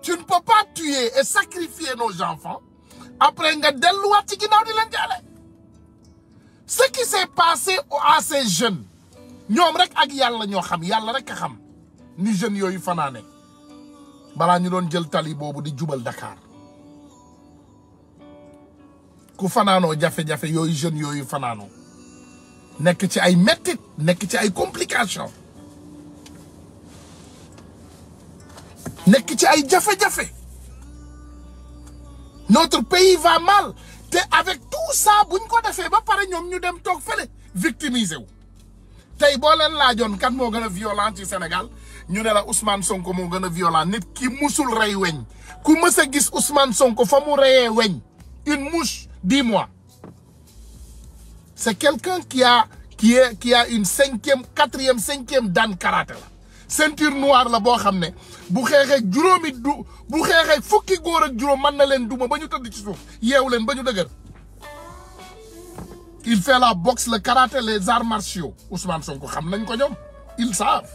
tu ne peux pas tuer et sacrifier nos enfants après nga delluwaat ci ginnaaw di leen jaale ce qui s'est passé à ces jeunes ñoom rek ak yàlla ñoo xam yàlla rek a xam ni jeunes yooyu fanaane balaa ñu doon jël tali boobu di jubal Dakar ku fanaanoo jafe-jafe yooyu jeunes yooyu fanaanoo nekk ci ay mettit nekk ci ay complications nekk ci ay jafe-jafe notre pays va mal te avec tout ça buñ ko defee ba pare ñoom ñu dem toog fële victimiser wu tey boo leen laajoon kan moo gën a violent ci Sénégal ñu ne la Ousmane Sonko moo gën a violent nit ki musul rey weñ ku mës a gis Ousmane Sonko fa mu reyee weñ une mouche dis-moi c'est quelqu'un qui a une 5e 4e 5e dan karaté la ceinture noire la boo xam ne bu xeexee juróomi bu xeexee fukki góor ak juróom mën na leen duma ba ñu tëdd ci suuf yeewu leen ba ñu dëgër il fait la boxe le karaté les arts martiaux Ousmane Sonko xam nañ ko ñoom ils savent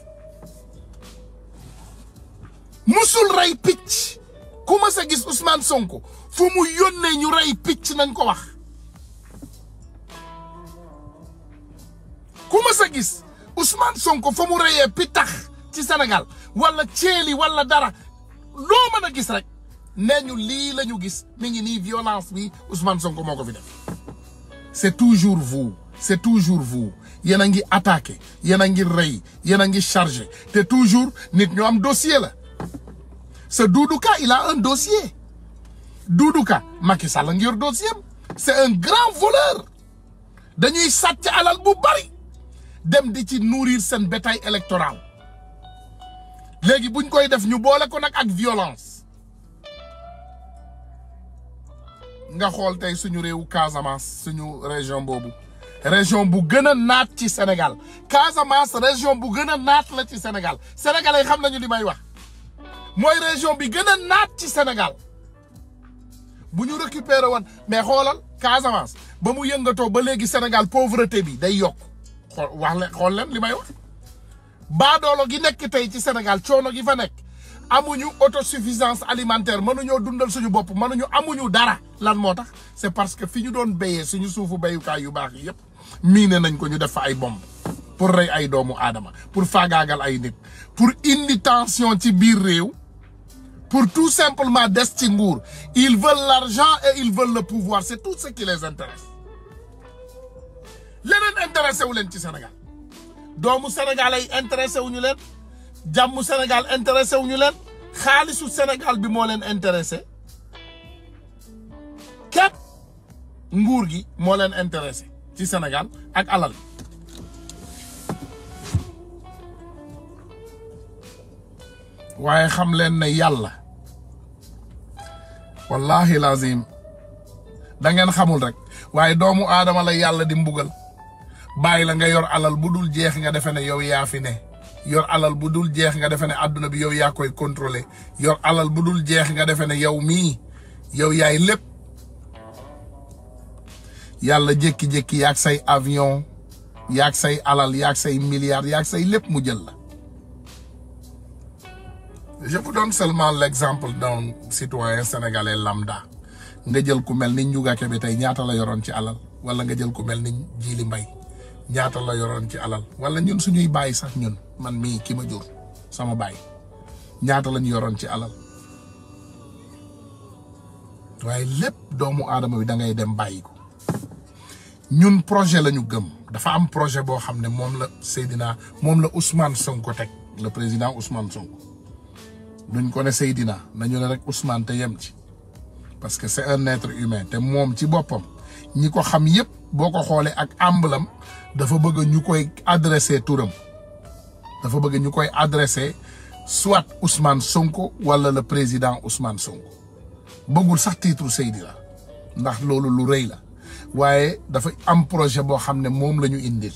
musul rey picc ku ma sa gis Ousmane Sonko fu mu yónnee ñu rey picc nañ ko wax ku ma sa gis Ousmane Sonko fa mu reyee pitax ci Sénégal wala ceeli wala dara loo mën a gis rek nee ñu lii la ñu gis mi ngi nii violence bi Ousmane Sonko moo ko fi def c'est toujours vous yéen a ngi attaqué yéen a ngi rey yéen a ngi chargé te toujours nit ñu am dossier la ce Doudou Ka il a un dossier Doudou Ka Macky Sall a ngi yor dossier am c'est un grand voleur dañuy sàcc alal bu bari dem di ci nourrir seen bétail électoral léegi buñ koy def ñu boole ko nag ak violence nga xool tey suñu réewu Casamance suñu région boobu région bu gën a naat ci Sénégal Casamance région bu gën a naat la ci Sénégal sénégalais xam nañu li may wax mooy région bi gën a naat ci Sénégal bu ñu récupéré woon mais xoolal Casamance ba mu yëngatoo ba léegi Sénégal pauvreté bi day yokk xool leen li may wax baadoolo gi nekk tey ci Sénégal coono gi fa nekk amuñu autosuffisance alimentaire mënuñoo dundal suñu bopp amuñu dara lan moo tax c'est parce que fi ñu doon béyee suñu suufu béyukaay yu baax yi yëpp miine nañ ko ñu def fa ay bomb pour rey ay doomu aadama pour faagaagal ay nit pour indi tension ci biir réew pour tout simplement des ci nguur ils veulent l'argent et ils veulent le pouvoir c'est tout ce qui les intéresse leneen intéressé wu leen ci Sénégal doomu Sénégal ay intéressé wu ñu leen jàmmu Sénégal intéressé wu ñu leen xaalisu Sénégal bi moo leen intéressé képp nguur gi moo leen intéressé ci Sénégal ak alal waaye xam leen ne yàlla wallahi lazim da ngeen xamul rek waaye doomu aadama la yàlla di mbugal bàyyi la nga yor alal bu dul jeex nga defe ne yow yaa fi ne yor alal bu dul jeex nga defe ne àdduna bi yow yaa koy contrôler yor alal bu dul jeex nga defe ne yow mii yow yaay lépp yàlla jékki-jékki yaag say avion yaag say alal yaag say milliards yaag say lépp mu jël la. Je vous donne seulement l'exemple d'un citoyen sénégalais lambda nga jël ku mel ni Ndiouga Kébé tey ñaata la yoroon ci alal wala nga jël ku mel ni Djily Mbaye ñaata la yoroon ci alal wala ñun suñuy baay sax ñun man mii ki ma jur sama baay ñaata lañu yoroon ci alal waaye lépp doomu aadama bi da ngay dem bàyyi ko ñun projet la ñu gëm dafa am projet boo xam ne moom la Ousmane Sonko teg le président Ousmane Sonko duñ ko ne Seydina nañu ne rek Ousmane te yem ci parce que c'est un être humain te moom ci boppam ñi ko xam yépp boo ko xoolee ak emblème dafa bëgg ñu koy adressé turam dafa bëgg ñu koy adressé soit Ousmane Sonko wala le président Ousmane Sonko bëggul sax titre Seydina ndax loolu lu rëy la waaye dafa am projet boo xam ne moom la ñu indil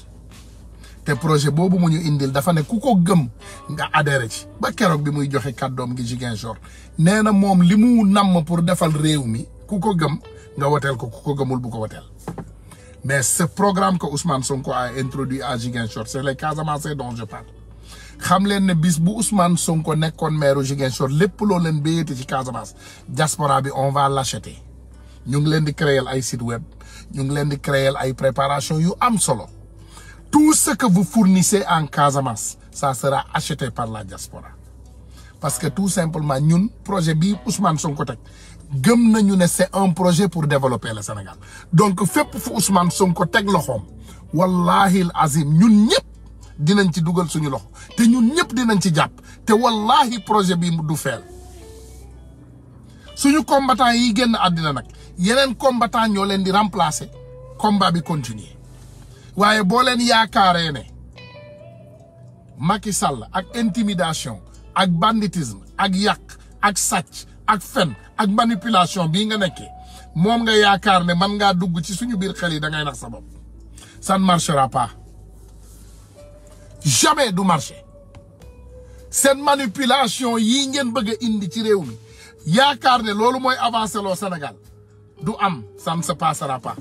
te projet boobu mu ñu indil dafa ne ku ko gëm nga adhéré ci ba keroog bi muy joxe kàddoom gi Ziguinchor nee na moom li mu namm pour defal réew mi ku ko gëm nga woteel ko ku ko gëmul bu ko woteel mais ce programme que Ousmane Sonko a introduit à Ziguinchor c'est les Casamançais dont je parle xam leen ne bis bu Ousmane Sonko nekkoon maire Ziguinchor lépp loo leen béyati ci Casamance diaspora bi on va l'acheter ñu ngi leen di créer ay site web ñu ngi leen di créer ay préparation yu am solo tout ce que vous fournissez en Casamance ça sera acheté par la diaspora. Parce que tout simplement ñun projet bi Ousmane Sonko tek gëm nañu ne c'est un projet pour développer le Sénégal. Donc fépp fu Ousmane Sonko tek loxom wallahi al azim ñun ñëpp dinañ ci duggal suñu loxo te ñun ñëpp dinañ ci japp te wallahi projet bi du feel. Suñu combattant yi génn àddina nag yeneen combattant ñoo leen di remplacer combat bi continuer waaye boo leen yaakaaree ne Macky Sall ak intimidation ak banditisme ak yàq ak sàcc ak fen ak manipulation bii nga nekkee moom nga yaakaar ne man ngaa dugg ci suñu biir xel yi da ngay nax sa bopp. Ça ne marchera pas. Jamais du marcher. Cette manipulation yi ngeen bëgg a indi ci réew mi yaakaar ne loolu mooy avancer loo Sénégal du am, ça ne se passera pas.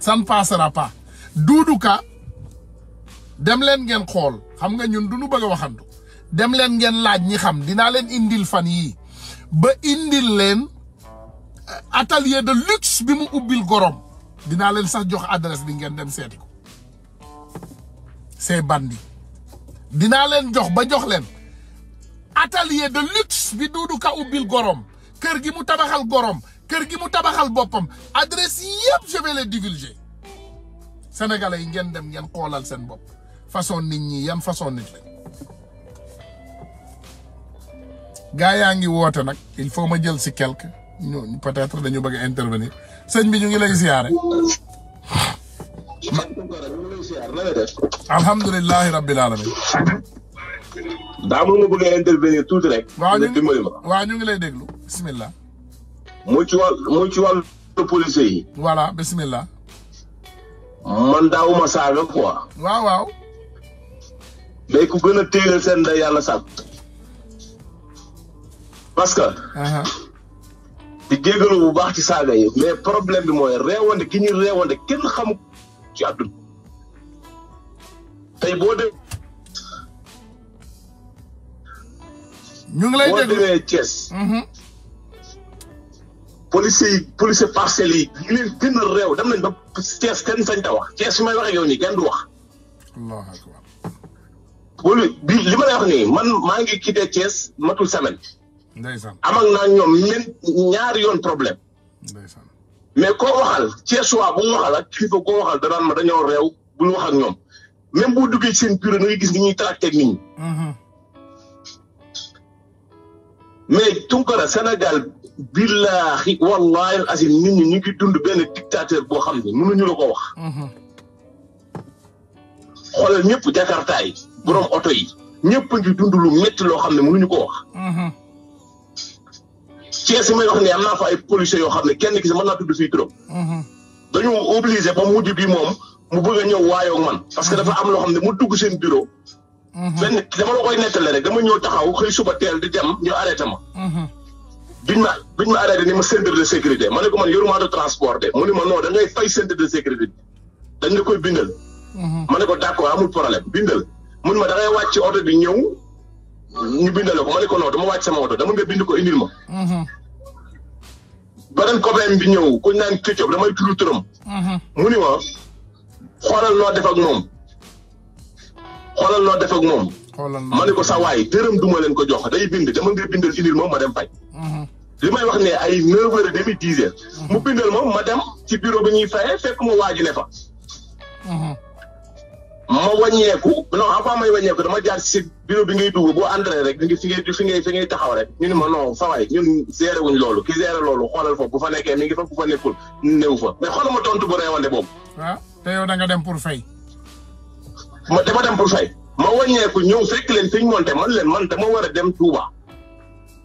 Ça ne passera pas. Doudou Ka dem leen ngeen xool xam nga ñun du ñu bëgg a waxantu dem leen ngeen laaj ñi xam dinaa leen indil fan yii ba indil leen atelier de luxe bi mu ubbil gorom dinaa leen sax jox adresse bi ngeen dem seeti ko c'est bandi dinaa leen jox ba jox leen atelier de luxe bi Doudou Ka ubbil gorom kër gi mu tabaxal gorom kër gi mu tabaxal boppam adresse yëpp je vais les divulguer sénégalais yi ngeen dem ngeen xoolal seen bopp façon nit ñi yan façon nit lañ gaa yaa ngi woote nag il faut ma jël si quelque ñu peut-être dañu bëgg a intervenir sëñ bi ñu ngi lay ziyaare alhamdulillahi rabbil alamin daa mu ma bëgg a intervenir tuuti rek waaw ñu ngi lay déglu bismillah mu ci wàllu police yi voilà bismillah man daawuma saaga quoi waaw mais ku gën a téegal seen ndey yàlla sàkk parce que di jégalu bu baax ci saaga yi mais problème bi mooy réewande gi ñuy réewande kenn xamu ci àdduna tey boo dee ñu ngi lay déglu boo demee Thiès policier parcelles yi ñu leen gën a réew dem nañ ba Thiès kenn sañ ta wax Thiès fi may waxee yow nii kenn du wax allahu akbar bi li ma lay wax nii man maa ngi quitté Thiès matul semaine ndeysaan am ak naa ñoom ñaari yoon problème ndeysaan mais koo waxal Thiès waa bu mu waxal ak kilifa koo waxal danaan ma dañoo réew bul wax ak ñoom même boo duggee ci seen bureau nga gis ni ñuy tracté ak nit ñi mais Tunkara Sénégal billahi wallahi azim nit ñi ñu ngi dund benn dictateur boo xam ne mënuñu la ko wax xoolal ñëpp Jakarta yi borom oto yi ñëpp ngi dund lu métti loo xam ne mënuñu ko wax Thiès may wax ne am naa fa ay policiers yoo xam ne kenn gis mën naa tudd fii turam dañoo obligé ba mujj bi moom mu bëgg a ñëw waayoo man parce que dafa am loo xam ne mu dugg seen bureau benn dama la koy nettale rek dama ñëw taxaw xëy suba teel di dem ñu arrêté ma biñ ma arrêté ni ma centre de sécurité ma ne ko man yoruma de transport de mu ni ma non da ngay fay centre de sécurité dañ la koy bindal ma ne ko d'accord amul problème bindal mun ma da ngay wàcc oto bi ñëw ñu bindale ko ma ne ko non dama wàcc sama oto dama nga bind ko indil ma beneen copain bi ñëw ku naan Kétiop damay tudd turam mu ni ma xoolal noo def ak moom ma ne ko sa waay dërëm duma leen ko jox day bind dama nga bindal indil ma ma dem fay li may wax ne ay 9h30 10h mu bindal ma dem ci bureau bi ñuy fayee fekk ma waaji ne fa ma wàññeeku non avant may wàññeeku dama jaar ci bureau bi ngay dugg boo entré rek fi ngay taxaw rek ñu ni ma non sa waay ñun géré wuñ loolu ki géré loolu xoolal fa bu fa nekkee mi ngi fa bu fa nekkul néew fa mais xoolal ma tontu bu reewande boobu waaw te yow da nga dem pour fay dama dem pour fay ma wàññeeku ñëw fekk leen fi ñu monté man dama war a dem Touba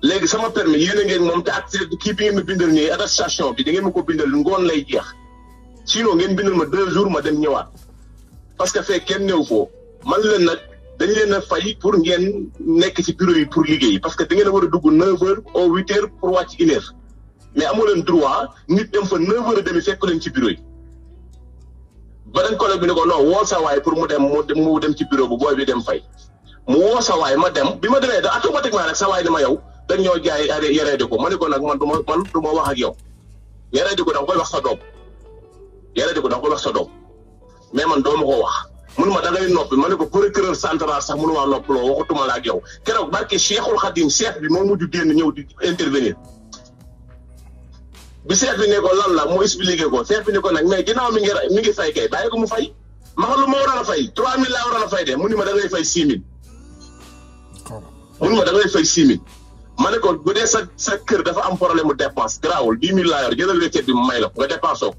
léegi sama permis yéen a ngeen moom te ak kii bi ngeen ma bindal nii attestation bi da ngeen ma ko bindal ngoon lay jeex sinon ngeen bindal ma 2 jours ma dem ñëwaat parce que fekk kenn néew foo man leen nag dañ leen a fay pour ngeen nekk ci bureau yi pour liggéey parce que da ngeen a war a dugg 9h ou 8h pour wàcc 1h mais amoo leen droit nit dem fa 9h30 fekk leen ci bureau yi. beneen collègue bi ne ko non woo sa waay pour mu dem ci bureau bu booy bi dem fay mu woo sa waay ma dem bi ma demee da automatiquement rek sa waay ni ma yow dañ ñoo jaay yaree di ko ma ne ko nag man du ma wax ak yow yaree di ko da nga koy wax sa doom yaree di ko da nga koy wax sa doom mais man doo ma ko wax munuma da ngay noppi ma ne ko procureur central sax munuma noppaloo waxatuma la ak yow keroog barke Cheikhul Khadim chef bi moo mujj génn ñëw di intervenir bi chef bi ne ko lan la mu expliqué ko chef bi ne ko nag mais ginnaaw mi ngi fay kay bàyyi ko mu fay ma xam lu ma waroon a fay 3000 laa waroon a fay de mu ni ma da ngay fay 6000 munuma da ngay fay 6000 ma ne ko bu dee sa kër dafa am problème mu dépense garaawul 10 000 laa yor jëlal weccet bi mu may la nga dépensé ko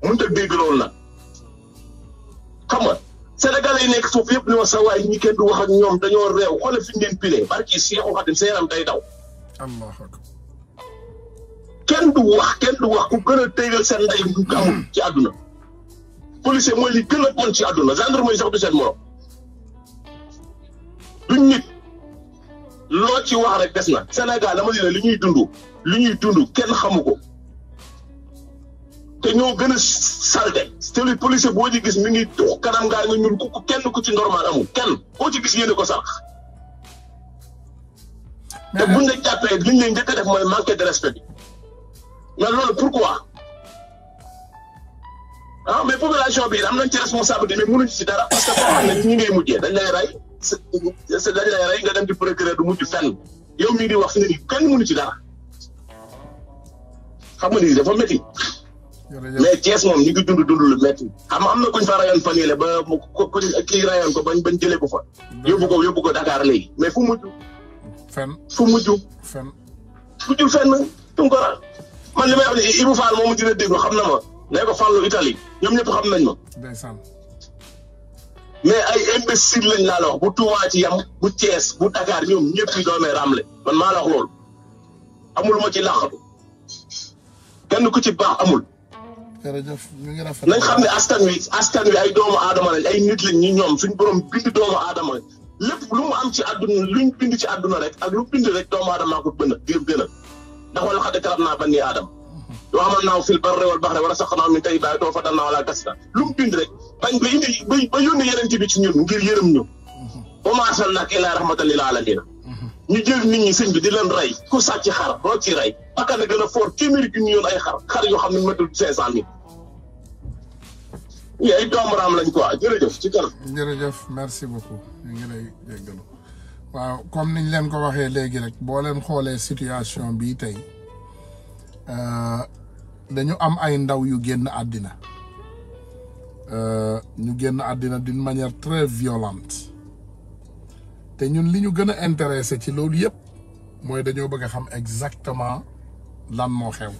mënut a dégg loolu nag xam nga Sénégalais yi nekk foofu yëpp ni ma sa waay ñi kenn du wax ak ñoom dañoo réew xoolal fi ñu leen pilee barki Seexu Xadim sa yaram day daw. Allahu akbar. kenn du wax ku gën a téygal seen ndey mu amul ci àdduna. policier mooy li gën a bon ci àdduna gendarmerie sax du seen morom duñ nit loo ci wax rek des na Sénégal dama ne li ñuy dund kenn xamu ko. te ñoo gën a salte te li policier boo ci gis mi ngi tux kanam ngaa nga ñuul ku kenn ku ci normal amul kenn boo ci gis yéene ko sax te buñ la jàppee liñ leen njëkk a def mooy manque de respect bi mais loolu pourquoi mais population bi am nañ ci responsabilité mais mënuñ ci dara parce que foo xam ne ñi ngay mujjee dañ lay rey nga dem ci procureur du mujj fenn yow mii di wax fi ne nii kenn mënu ci dara xam nga ni dafa métti mais Thiès moom ñu ngi dund lu métti xam nga am na kuñ fa rayoon fan yële ba kii rayoon ko bañ jëlee ko fa yóbbu ko Dakar léegi mais fu mujj mujjul fenn Tunkara man li may wax ni Ibou Fall moomu dina déglu xam na ma nee ko Fallu Italie ñoom ñëpp xam nañ ma mais ay imbécile lañ laa la wax bu Touba ci yam bu Thiès bu Dakar ñoom ñëpp yi doomee ramle man maa la wax loolu amul ma ci làqatu kenn ku ci baax amul jërëjëf ñu ngi rafet nañ xam ne askan wi ay doomu aadama lañ ay nit lañ ñi ñoom suñ borom bind doomu aadama lépp lu mu am ci àdduna luñ bind ci àdduna rek ak lu bind rek doomu aadama ko gën a ndax wala xade karam naa bani aadama yoo xamal naaw fil barri wal bahri wala sax naa min tey bàyyi doo fa dal naa wala gasta lu mu bind rek bañ ba indi ba yónni yeneen bi ci ñun ngir yërëm ñu wa maa arsalnaaka illaa rahmatan lil aalamiin ñu jël nit ñi sëñ bi di leen rey ku sàcc xar roo ci rey bakkan gën a fort téeméeri junni yoon ay xar yoo xam ne matul 500 000 ay doomu raam lañ quoi jërëjëf ci kanam. jërëjëf merci beaucoup ñu ngi lay jéggalu waaw comme niñ leen ko waxee léegi rek boo leen xoolee situation bii tey dañu am ay ndaw yu génn àddina ñu génn àddina d'une manière très violente te ñun li ñu gën a intéressé ci loolu yëpp mooy dañoo bëgg a xam exactement lan moo xew